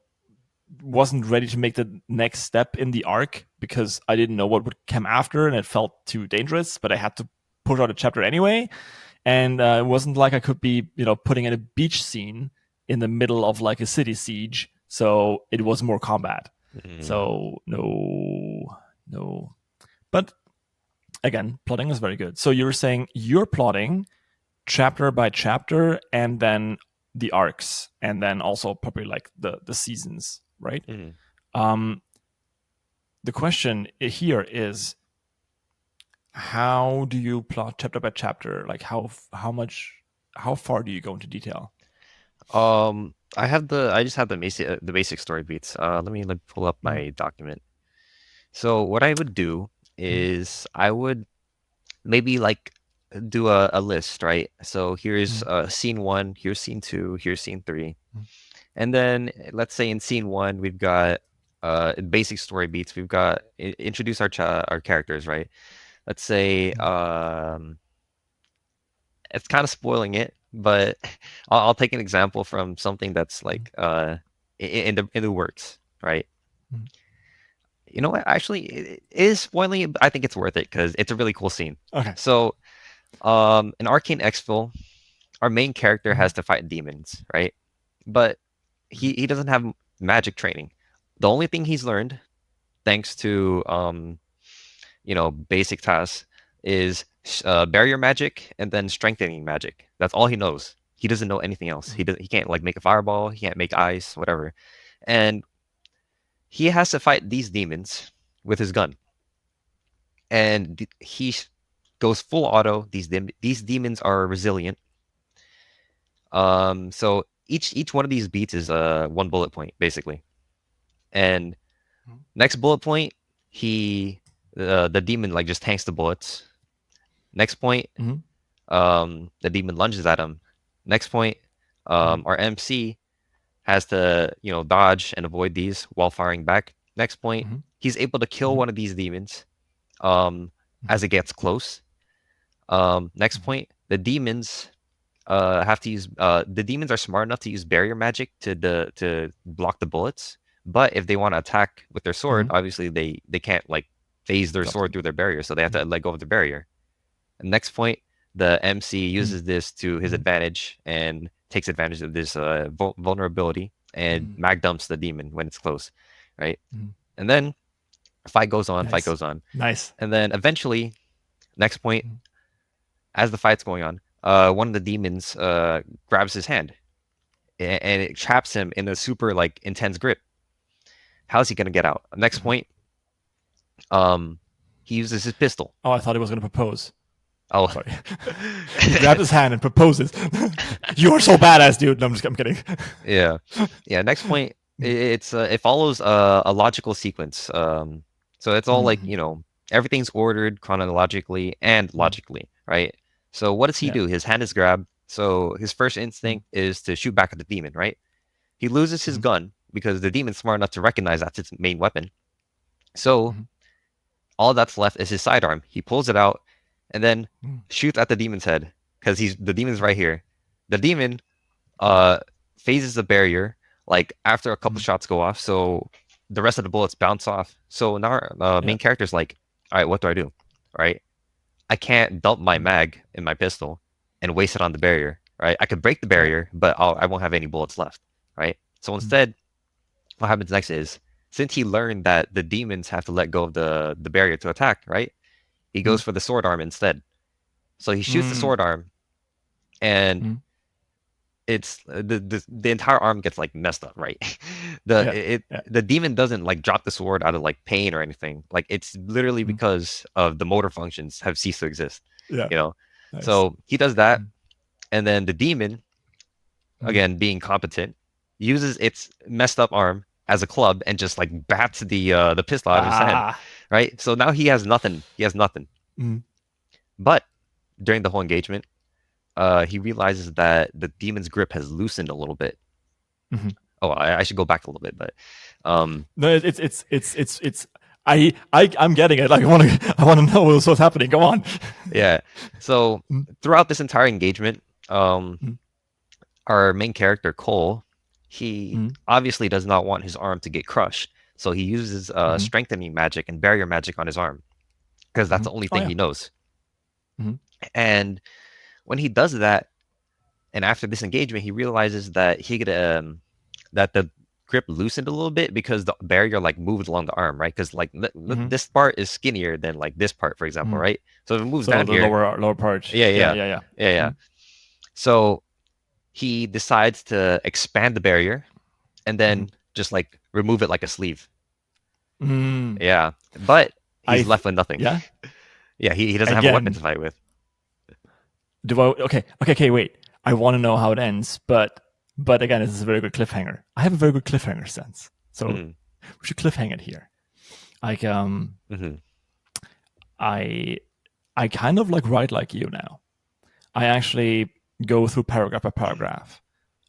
wasn't ready to make the next step in the arc because I didn't know what would come after and it felt too dangerous, but I had to push out a chapter anyway. And it wasn't like I could be, putting in a beach scene in the middle of like a city siege. So it was more combat. Mm. So no. But again, plotting is very good. So you're saying you're plotting chapter by chapter and then the arcs and then also probably like the seasons, right? Mm. Um, the question here is how do you plot chapter by chapter? Like how far do you go into detail? I just have the basic story beats. Let me pull up Mm, my document. So what I would do mm, is I would maybe like do a list, right? So here's mm, scene one, here's scene two, here's scene three, mm, and then let's say in scene one we've got basic story beats. We've got introduce our characters, right? Let's say mm, it's kind of spoiling it, but I'll take an example from something that's mm, like in the works, right? mm. You know what? Actually, it is spoiling. I think it's worth it because it's a really cool scene. Okay. So, in Arcane Exfil, our main character Mm, has to fight demons, right? But mm, he doesn't have magic training. The only thing he's learned, thanks to basic tasks, is barrier magic and then strengthening magic. That's all he knows. He doesn't know anything else. mm, He can't like make a fireball. He can't make ice, whatever. And he has to fight these demons with his gun. And he goes full auto. These demons are resilient. So each one of these beats is one bullet point basically. And mm, next bullet point, the demon like just tanks the bullets. Next point, mm, the demon lunges at him. Next point, mm, our MC has to dodge and avoid these while firing back. Next point, mm, he's able to kill mm, one of these demons um, mm, as it gets close. Next mm, point, have to use the demons are smart enough to use barrier magic to block the bullets. But if they want to attack with their sword, mm. obviously they can't like phase their Stop sword them. through their barrier, so they have Mm, to let go of the barrier. And next point, the MC mm, uses this to his mm, advantage and takes advantage of this vulnerability and mm, mag dumps the demon when it's close, right? mm. And then fight Nice. goes on, Nice. and then eventually, next point, Mm, as the fight's going on, one of the demons grabs his hand and it traps him in a super like intense grip. How's he gonna get out? Next mhm. point, he uses his pistol. Oh, I thought he was going to propose. Oh, Sorry. He grabs his hand and proposes. You are so badass, dude. No, I'm kidding. yeah, yeah. Next point, it follows a logical sequence. So it's all like Mhm. everything's ordered chronologically and Mm. logically, right? So what does he Yeah. do? His hand is grabbed. So his first instinct is to shoot back at the demon, right? He loses his gun because the demon's smart enough to recognize that's its main weapon. So all that's left is his sidearm. He pulls it out and then shoots at the demon's head because the demon's right here. The demon phases the barrier like after a couple shots go off, so the rest of the bullets bounce off. So now our main character's like, all right, what do I do? All right, I can't dump my mag in my pistol and waste it on the barrier, right? I could break the barrier, but I won't have any bullets left, right? So instead, what happens next is, since he learned that the demons have to let go of the barrier to attack, right? He goes for the sword arm instead. So he shoots the sword arm, and it's the entire arm gets like messed up, right? The demon doesn't like drop the sword out of like pain or anything. Like it's literally because of the motor functions have ceased to exist. Yeah. You know, Nice. so he does that, and then the demon, again being competent, uses its messed up arm as a club and just like bats the pistol out of his head, right? So now he has nothing. He has nothing. But during the whole engagement, he realizes that the demon's grip has loosened a little bit. Oh, I should go back a little bit, but no, it's I'm getting it. Like I want to know what's happening. Go on. Yeah. So throughout this entire engagement, our main character Cole, he obviously does not want his arm to get crushed, so he uses strengthening magic and barrier magic on his arm because that's the only thing he knows. And when he does that, and after this engagement, he realizes that he could that the grip loosened a little bit because the barrier like moved along the arm, right? Because like this part is skinnier than like this part, for example, right? So if it moves down the here, lower part. Yeah. So he decides to expand the barrier and then just like remove it like a sleeve. Yeah, but he's left with nothing. Yeah, yeah. He doesn't have a weapon to fight with. Do I? Okay. Wait. I want to know how it ends, but again, this is a very good cliffhanger. I have a very good cliffhanger sense, so we should cliffhang it here. Like, I kind of like write like you now. I actually go through paragraph by paragraph,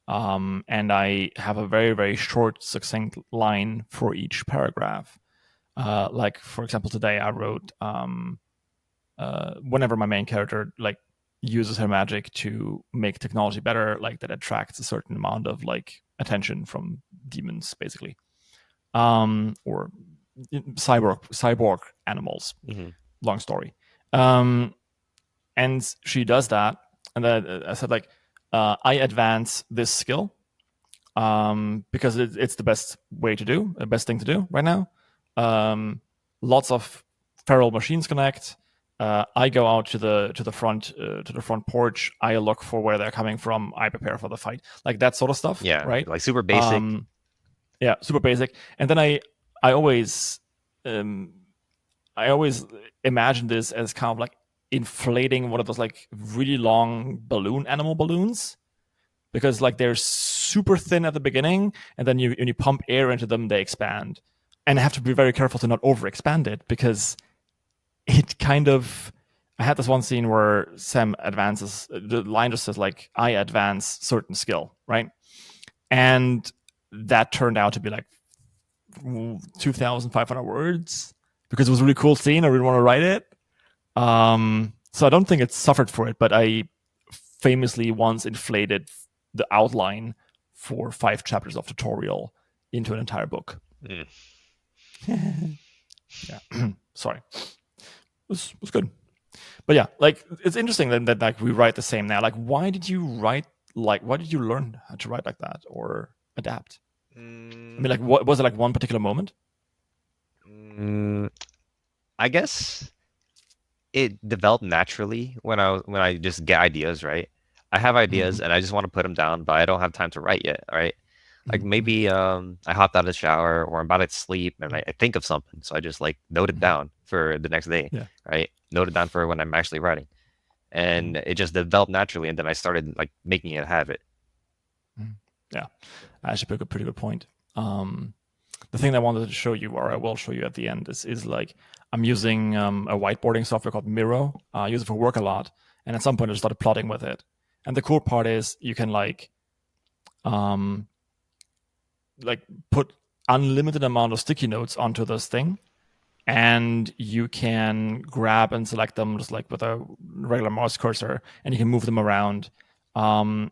and I have a very, very short, succinct line for each paragraph. Like, for example, today I wrote, whenever my main character like uses her magic to make technology better, like that attracts a certain amount of like attention from demons, basically, or cyborg animals. Long story. And she does that, and then I said like, I advance this skill because it's the best thing to do right now. Lots of feral machines connect. I go out to the front porch. I look for where they're coming from. I prepare for the fight, like that sort of stuff. Yeah, right. Like super basic. Yeah, super basic. And then I always imagine this as kind of like inflating one of those like really long animal balloons, because like they're super thin at the beginning, and then when you pump air into them, they expand, and I have to be very careful to not overexpand it because it kind of. I had this one scene where Sam advances. The line just says like, "I advance certain skill," right? And that turned out to be like 2,500 words because it was a really cool scene. I really want to write it. So I don't think it suffered for it, but I famously once inflated the outline for 5 chapters of tutorial into an entire book. Yeah. Sorry. It was good. But yeah, like it's interesting that like we write the same now. Like, why did you learn how to write like that or adapt? I mean, like, what was it, like one particular moment? I guess it developed naturally when I just get ideas, right? I have ideas and I just want to put them down, but I don't have time to write yet, right? Like maybe I hopped out of the shower or I'm about to sleep and I think of something, so I just like note it down for the next day, right? Note it down for when I'm actually writing, and it just developed naturally, and then I started like making it a habit. Yeah, I actually put a pretty good point. The thing that I wanted to show you, or I will show you at the end, is like I'm using a whiteboarding software called Miro. I use it for work a lot, and at some point I just started plotting with it. And the cool part is you can put unlimited amount of sticky notes onto this thing, and you can grab and select them just like with a regular mouse cursor, and you can move them around. And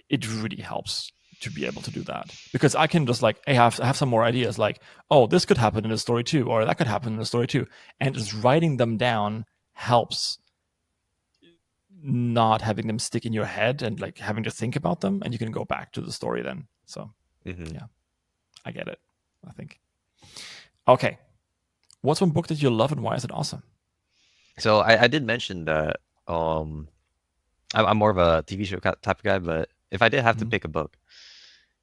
it really helps to be able to do that, because I can just like, hey, I have some more ideas, like, oh, this could happen in the story too, or that could happen in the story too, and just writing them down helps not having them stick in your head and like having to think about them, and you can go back to the story then. So yeah, I get it, I think. Okay, what's one book that you love and why is it awesome? So I did mention that I'm more of a TV show type of guy, but if I did have to pick a book,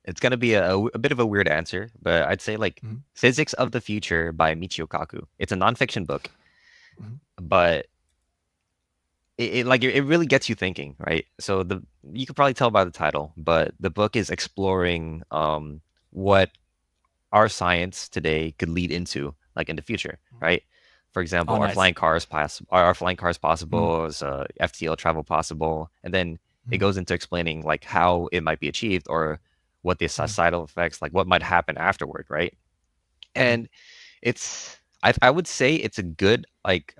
it's gonna be a bit of a weird answer, but I'd say like Physics of the Future by Michio Kaku. It's a nonfiction book, but it really gets you thinking, right? So you could probably tell by the title, but the book is exploring what our science today could lead into, like in the future, right? For example, are flying cars possible? Is FTL travel possible? And then it goes into explaining like how it might be achieved, or what the societal effects, like what might happen afterward, right? And it's I would say it's a good like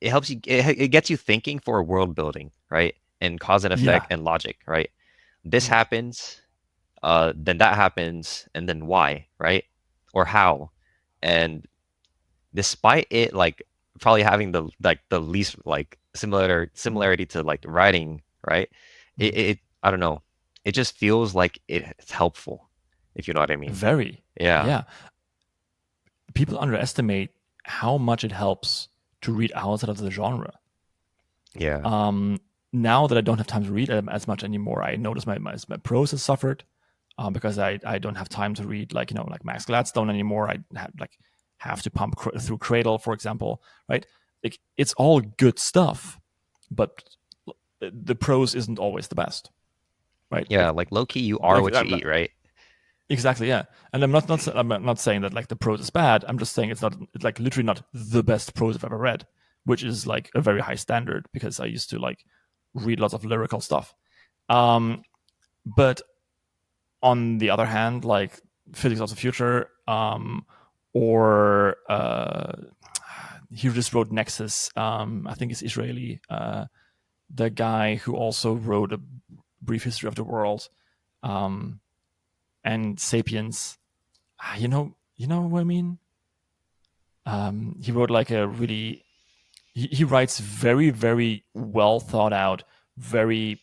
it helps you, it gets you thinking for world building, right? And cause and effect and logic, right? This happens, then that happens, and then why, right? Or how? And despite it like probably having the least like similarity to like writing, right? It I don't know. It just feels like it's helpful, if you know what I mean. Very. Yeah. People underestimate how much it helps to read outside of the genre. Yeah. Now that I don't have time to read as much anymore, I notice my prose has suffered because I don't have time to read like Max Gladstone anymore. I have to pump through Cradle, for example, right? Like, it's all good stuff, but the prose isn't always the best, right? Yeah, like low key, you are what you eat, right? Exactly, yeah. And I'm not saying that like the prose is bad. I'm just saying it's like literally not the best prose I've ever read, which is like a very high standard because I used to like read lots of lyrical stuff. But on the other hand, like Physics of the Future, or he just wrote Nexus. I think it's Israeli. The guy who also wrote A Brief History of the World, and Sapiens. You know what I mean? He wrote like a really. He writes very, very well thought out, very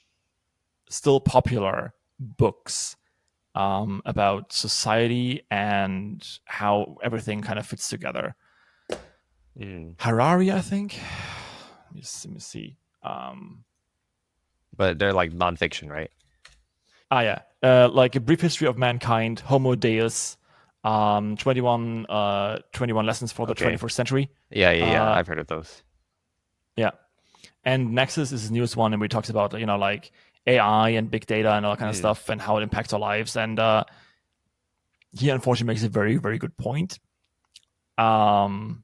still popular books about society and how everything kind of fits together. Harari, I think. Let me see. But they're like nonfiction, right? Like A Brief History of Mankind, Homo, Deus, 21 Lessons for the 21st Century. Yeah. I've heard of those. Yeah. And Nexus is his newest one, and we talked about like AI and big data and all that kind of stuff and how it impacts our lives. And he unfortunately makes a very, very good point. And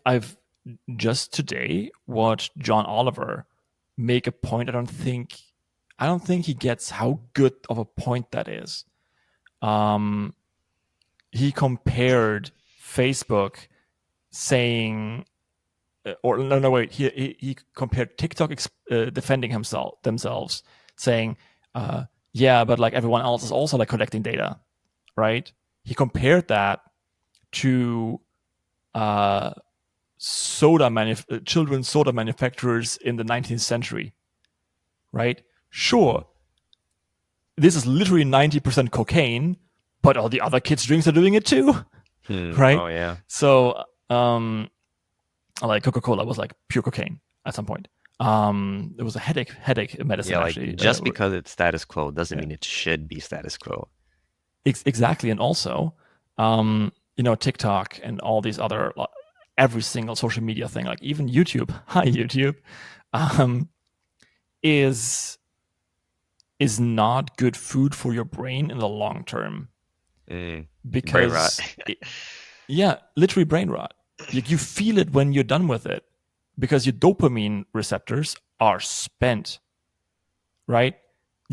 I've just today watched John Oliver make a point. I don't think he gets how good of a point that is. He compared Facebook saying, he compared TikTok defending themselves, saying, yeah, but like everyone else is also like collecting data, right? He compared that to children's soda manufacturers in the 19th century, right? Sure, this is literally 90% cocaine, but all the other kids' drinks are doing it too, right? Oh yeah. So, like Coca-Cola was like pure cocaine at some point. It was a headache medicine. Yeah, like actually. Just because it's status quo doesn't mean it should be status quo. Exactly, and also, TikTok and all these other, every single social media thing, like even YouTube. Hi YouTube, is not good food for your brain in the long term. Because brain rot. Literally brain rot. You feel it when you're done with it, because your dopamine receptors are spent, right?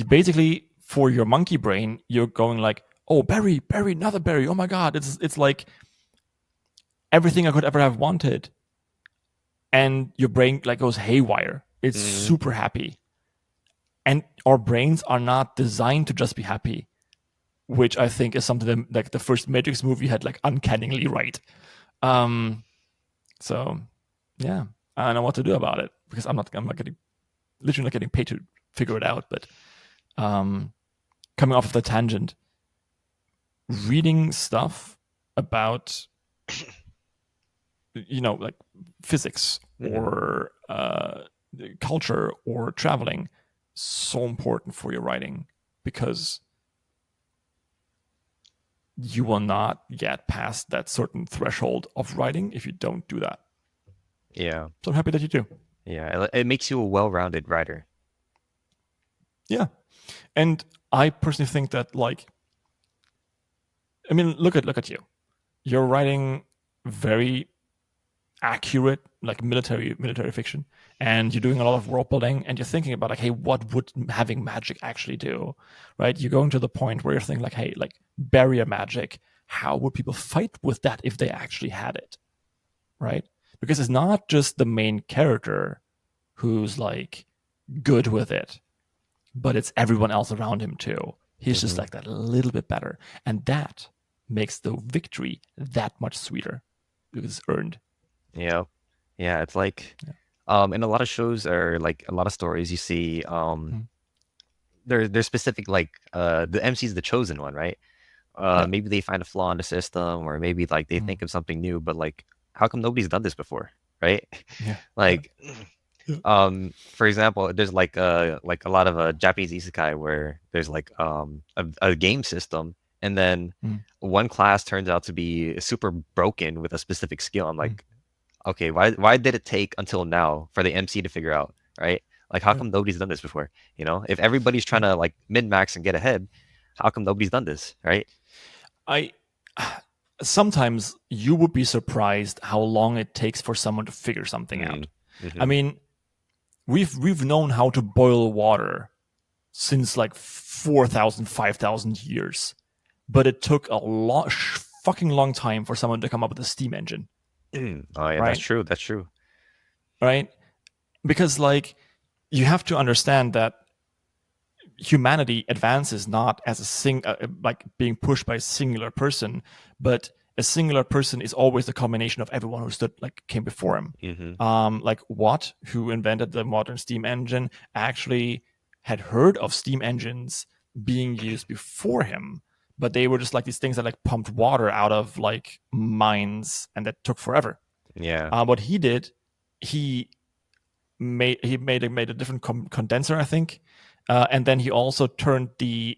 Basically, for your monkey brain, you're going like, oh, berry, another berry. Oh my God. It's like everything I could ever have wanted. And your brain like goes haywire. It's super happy. And our brains are not designed to just be happy, which I think is something that, like the first Matrix movie had like uncannily right. So yeah, I don't know what to do about it because I'm not literally not getting paid to figure it out. But coming off of the tangent, reading stuff about like physics or culture or traveling, so important for your writing because you will not get past that certain threshold of writing if you don't do that. Yeah. So I'm happy that you do. Yeah, it makes you a well-rounded writer. Yeah. And I personally think that, like, I mean, look at you. You're writing very accurate, like military fiction, and you're doing a lot of world building, and you're thinking about like, hey, what would having magic actually do, right? You're going to the point where you're thinking like, hey, like barrier magic, how would people fight with that if they actually had it, right? Because it's not just the main character who's like good with it, but it's everyone else around him too. He's just like that little bit better, and that makes the victory that much sweeter because it's earned. Yeah. It's like, in a lot of shows or like a lot of stories, you see, they're specific, like, the MC is the chosen one, right? Maybe they find a flaw in the system, or maybe like they think of something new, but like, how come nobody's done this before, right? Yeah. Like, for example, there's like a lot of Japanese isekai where there's like a game system, and then one class turns out to be super broken with a specific skill. I'm like, okay, why did it take until now for the MC to figure out, right? Like, how come nobody's done this before? If everybody's trying to like min-max and get ahead, how come nobody's done this, right? Sometimes you would be surprised how long it takes for someone to figure something out. I mean, we've known how to boil water since like 4,000, 5,000 years, but it took a fucking long time for someone to come up with a steam engine. Oh yeah, right? That's true. Right? Because like you have to understand that humanity advances not as like being pushed by a singular person, but a singular person is always the combination of everyone who came before him. Like Watt, who invented the modern steam engine, actually had heard of steam engines being used before him, but they were just like these things that like pumped water out of like mines, and that took forever. Yeah. What he did, he made a different condenser, I think, and then he also turned the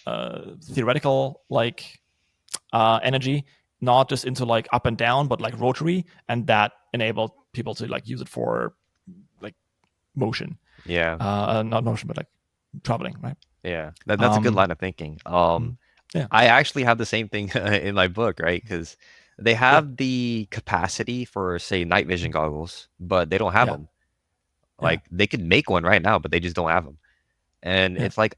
theoretical like energy not just into like up and down, but like rotary, and that enabled people to like use it for like motion. Yeah. Not motion, but like traveling, right? Yeah, that's a good line of thinking. Yeah. I actually have the same thing in my book, right? Because they have the capacity for, say, night vision goggles, but they don't have them. Like, they could make one right now, but they just don't have them. And it's like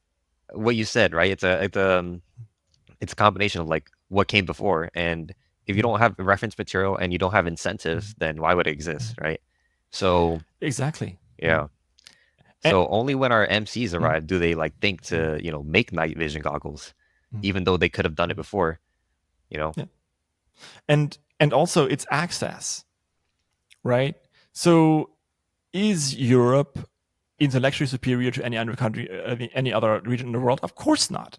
what you said, right? It's a combination of like what came before, and if you don't have reference material and you don't have incentives, then why would it exist, right? So exactly. yeah. So only when our MCs arrive do they like think to, make night vision goggles, even though they could have done it before, Yeah. And also it's access, right? So is Europe intellectually superior to any other country, any other region in the world? Of course not.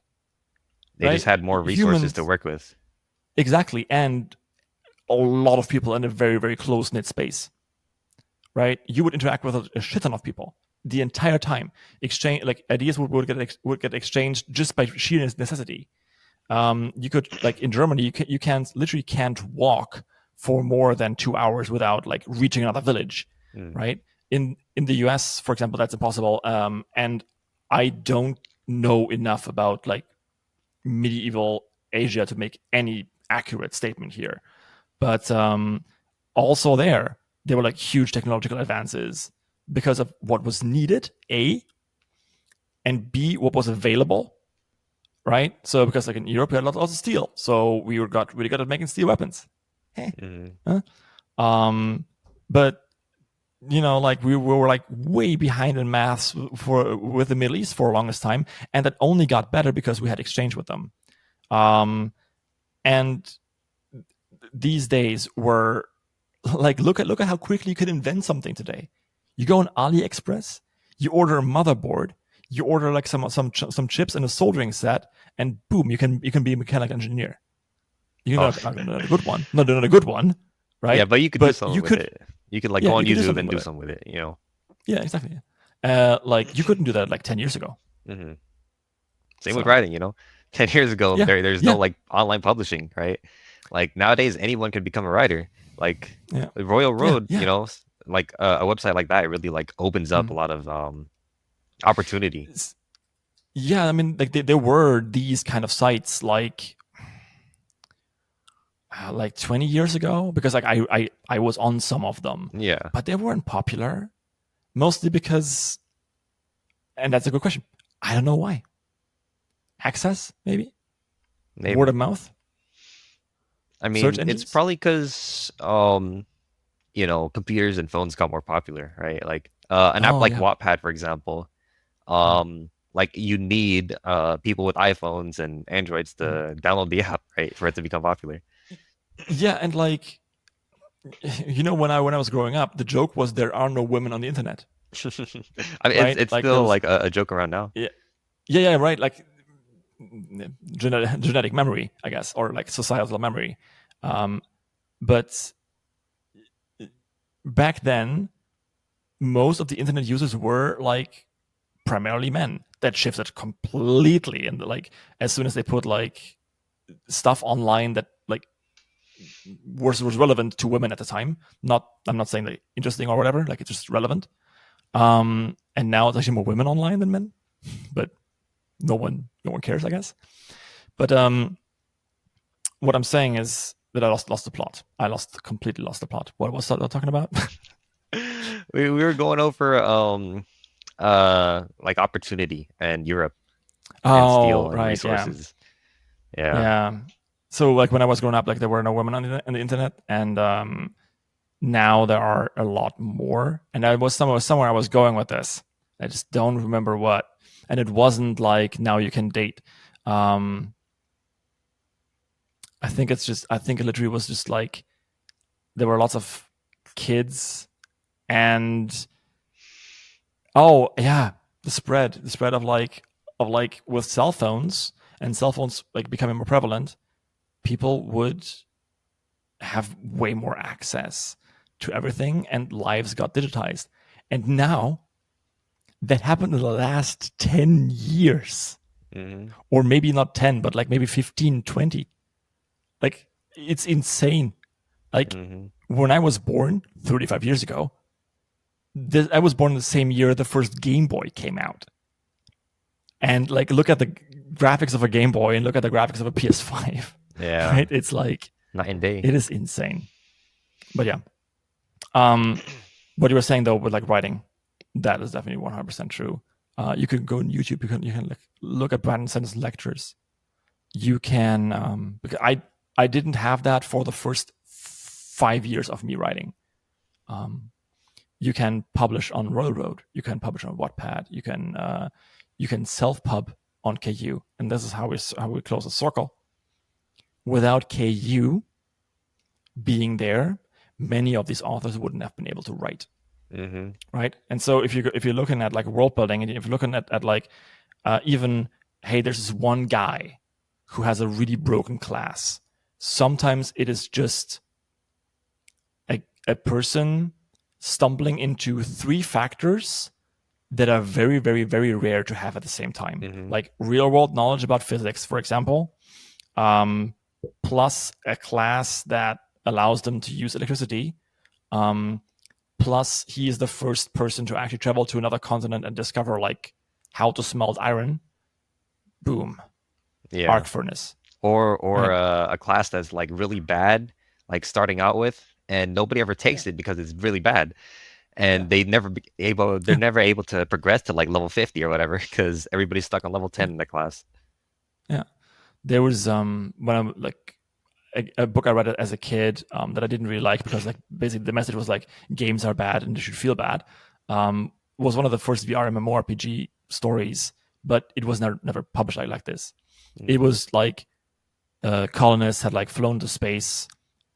They just had more resources to work with. Exactly. And a lot of people in a very, very close-knit space, right? You would interact with a shit ton of people the entire time. Exchange, like ideas would get exchanged just by sheer necessity. You could, like in Germany, you literally can't walk for more than 2 hours without like reaching another village, right? In the US, for example, that's impossible. And I don't know enough about like medieval Asia to make any accurate statement here. But also there were like huge technological advances. because of what was needed, A, and B, what was available, right? So because like in Europe, we had lots of steel, so we got really good at making steel weapons. But like we were like way behind in maths with the Middle East for the longest time, and that only got better because we had exchange with them. And these days were like look at how quickly you could invent something today. You go on AliExpress, you order a motherboard, you order like some chips and a soldering set, and boom, you can be a mechanical engineer. You know, not a good one, not a good one, right? Yeah, but you could do something with it. You could like go on YouTube and do something with it, Yeah, exactly. Like you couldn't do that like 10 years ago. Mm-hmm. Same with writing, 10 years ago, there's no like online publishing, right? Like nowadays, anyone can become a writer. Like Royal Road, like a website like that, it really like opens up a lot of opportunity. Yeah, I mean, like there were these kind of sites like 20 years ago, because like I was on some of them. Yeah. But they weren't popular, mostly because, and that's a good question, I don't know why. Access, maybe? Word of mouth? I mean, it's probably because computers and phones got more popular, right? Like an app like Wattpad, for example, like you need people with iPhones and Androids to download the app, right, for it to become popular. Yeah, and like when I was growing up, the joke was there are no women on the internet. I mean, right? it's like still like a joke around now. Yeah, right. Like genetic memory, I guess, or like societal memory. But back then, most of the internet users were like primarily men. That shifted completely, and like as soon as they put like stuff online that like was relevant to women at the time. I'm not saying that interesting or whatever. Like it's just relevant. And now it's actually more women online than men, but no one cares, I guess. But what I'm saying is that I lost the plot. Completely lost the plot. What was I talking about? we were going over like opportunity and Europe and steel and resources. Yeah. So like when I was growing up, like there were no women on the internet, and now there are a lot more. And that was somewhere I was going with this. I just don't remember what. And it wasn't like now you can date. I think it literally was just like there were lots of kids, and the spread of like with cell phones like becoming more prevalent, people would have way more access to everything, and lives got digitized. And now that happened in the last 10 years, or maybe not 10, but like maybe 15, 20. Like it's insane. Like when I was born 35 years ago, I was born the same year the first Game Boy came out. And like look at the graphics of a Game Boy and look at the graphics of a PS5. Yeah. Right? It's like night and day. It is insane. But yeah. What you were saying though with like writing, that is definitely 100% true. You can go on YouTube, you can like look at Brandon Sander's lectures. You can because I didn't have that for the first 5 years of me writing. You can publish on Royal Road, you can publish on Wattpad, you can self-pub on KU, and this is how we close the circle. Without KU being there, many of these authors wouldn't have been able to write, right? And so if you're looking at like world building, and if you're looking at like even hey, there's this one guy who has a really broken class. Sometimes it is just a person stumbling into 3 factors that are very, very, very rare to have at the same time. Like real world knowledge about physics, for example, plus a class that allows them to use electricity, plus he is the first person to actually travel to another continent and discover like how to smelt iron. Boom. Yeah. Arc furnace. Or right. A class that's like really bad, like starting out with, and nobody ever takes it because it's really bad. and they're never able to progress to like level 50 or whatever because everybody's stuck on level 10 in the class. Yeah, there was when I'm like a book I read as a kid that I didn't really like because like basically the message was like games are bad and you should feel bad. Was one of the first VR MMORPG stories, but it was never published like this. It was like colonists had like flown to space,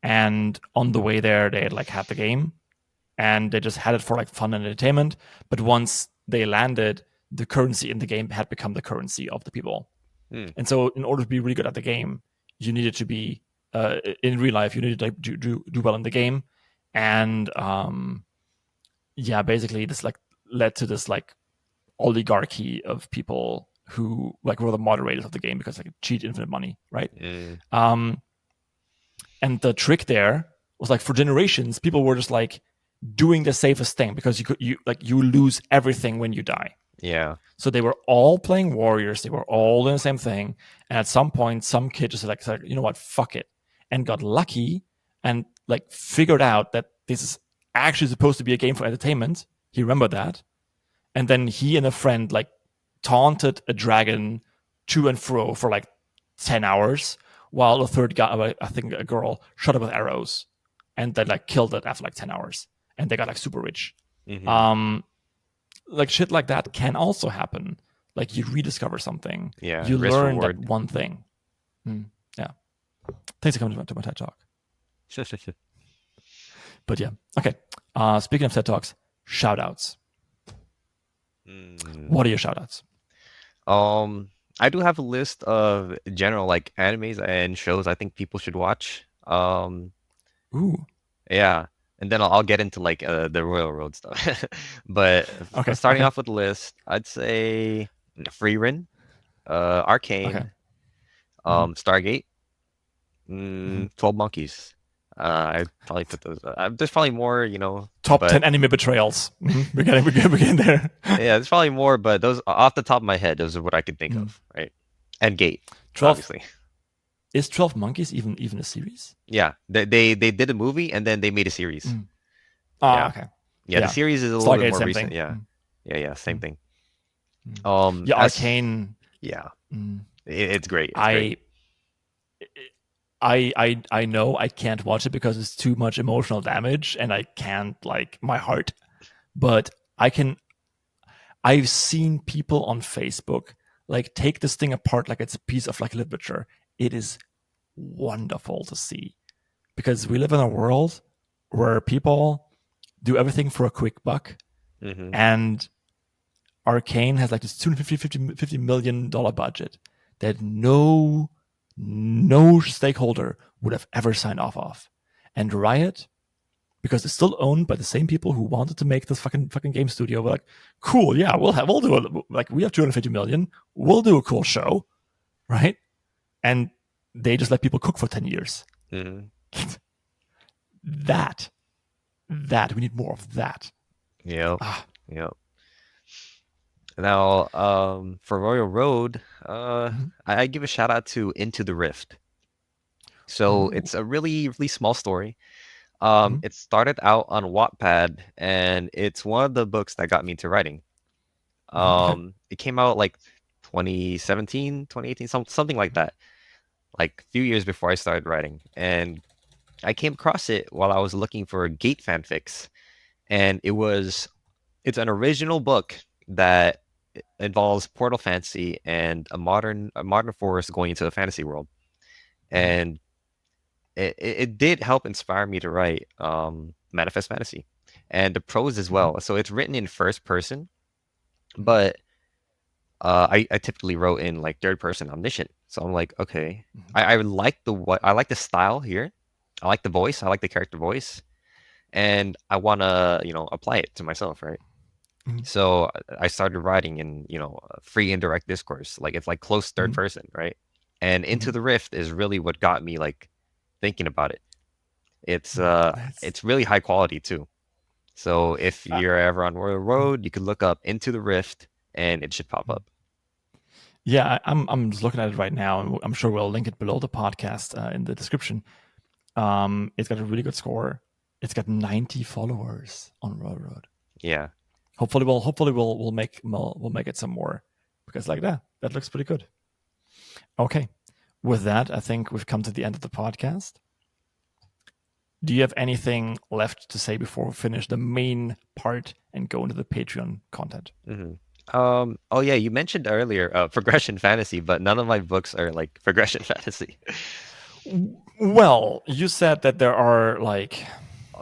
and on the way there they had like had the game, and they just had it for like fun and entertainment. But once they landed, the currency in the game had become the currency of the people. And so, in order to be really good at the game, you needed to be in real life. You needed to like, do well in the game, and yeah, basically this like led to this like oligarchy of people who like were the moderators of the game because like cheat infinite money, right? And the trick there was like for generations, people were just like doing the safest thing because you lose everything when you die. Yeah. So they were all playing warriors. They were all doing the same thing. And at some point, some kid just like you know what, fuck it, and got lucky and like figured out that this is actually supposed to be a game for entertainment. He remembered that, and then he and a friend like taunted a dragon to and fro for like 10 hours, while a third guy, I think a girl, shot it with arrows, and then like killed it after like 10 hours, and they got like super rich. Like shit like that can also happen. Like you rediscover something. Yeah. You risk learn reward. that one thing. Yeah. Thanks for coming to my TED Talk. But yeah. Okay. Speaking of TED Talks, shoutouts. What are your shoutouts? I do have a list of general like animes and shows I think people should watch. Ooh. Yeah. And then I'll get into like the Royal Road stuff. But starting off with the list, I'd say Freerin, Arcane, Stargate, 12 Monkeys. I'd probably put those. There's probably more, you know. Top 10 anime betrayals. We're getting there. Yeah, there's probably more, but those off the top of my head, those are what I could think of, right? And Gate, 12, obviously. Is 12 Monkeys even a series? Yeah, they did a movie and then they made a series. Okay. Yeah, the series is a little bit more recent. Thing. Yeah, same thing. Arcane. Yeah, it's great. I know I can't watch it because it's too much emotional damage and I can't like my heart. But I've seen people on Facebook like take this thing apart like it's a piece of like literature. It is wonderful to see because we live in a world where people do everything for a quick buck, and Arcane has like this $250 million budget that no stakeholder would have ever signed off of. And Riot, because it's still owned by the same people who wanted to make this fucking game studio, were like, cool, yeah, we'll do it. Like we have 250 million, we'll do a cool show, right? And they just let people cook for 10 years. That we need more of that. Yep. Now, for Royal Road, I give a shout out to Into the Rift. So it's a really, really small story. It started out on Wattpad, and it's one of the books that got me into writing. It came out like 2017, 2018, something like that. Like a few years before I started writing. And I came across it while I was looking for Gate fanfics. And it's an original book that involves portal fantasy and a modern forest going into a fantasy world. And it did help inspire me to write Manifest Fantasy and the prose as well. So it's written in first person, but I typically wrote in like third person omniscient. So I'm like, okay, I like the style here. I like the voice. I like the character voice, and I want to apply it to myself, right? So I started writing in free indirect discourse, like it's like close third person, right? And Into the Rift is really what got me like thinking about it. It's really high quality too. So if you're ever on Royal Road, you could look up Into the Rift and it should pop up. Yeah, I'm just looking at it right now, and I'm sure we'll link it below the podcast in the description. It's got a really good score. It's got 90 followers on Railroad. Yeah. Hopefully we'll make it some more, because like that looks pretty good. Okay. With that, I think we've come to the end of the podcast. Do you have anything left to say before we finish the main part and go into the Patreon content? Mm-hmm. Oh yeah, you mentioned earlier progression fantasy, but none of my books are like progression fantasy. Well, you said that there are like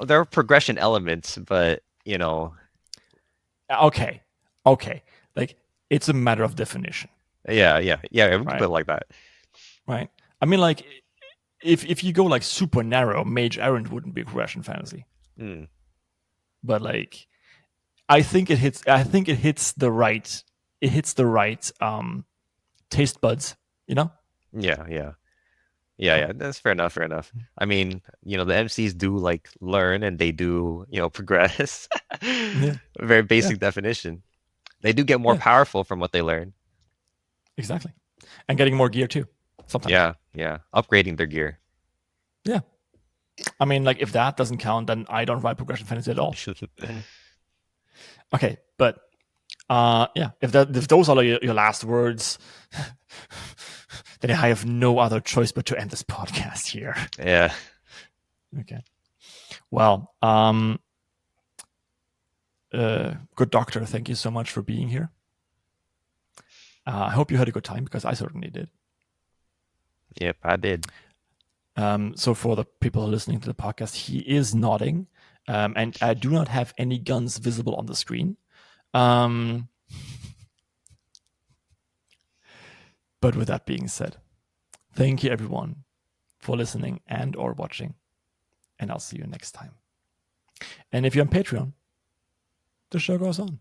there are progression elements, but you know. Okay. Like it's a matter of definition. Yeah. We can Right. put it like that. Right. I mean, like if you go like super narrow, Mage Errant wouldn't be progression fantasy. Mm. But like, I think it hits the right taste buds, you know? Yeah. That's fair enough. I mean, the MCs do like learn and they do, progress. Yeah. Very basic definition. They do get more powerful from what they learn. Exactly. And getting more gear too. Sometimes. Yeah. Upgrading their gear. Yeah. I mean, like if that doesn't count, then I don't write progression fantasy at all. Okay, but if those are your last words, then I have no other choice but to end this podcast here. Yeah. Okay. Well, good doctor, thank you so much for being here. I hope you had a good time, because I certainly did. Yep, I did. So for the people listening to the podcast, he is nodding, and I do not have any guns visible on the screen. But with that being said, thank you everyone for listening and or watching, and I'll see you next time. And if you're on Patreon, the show goes on.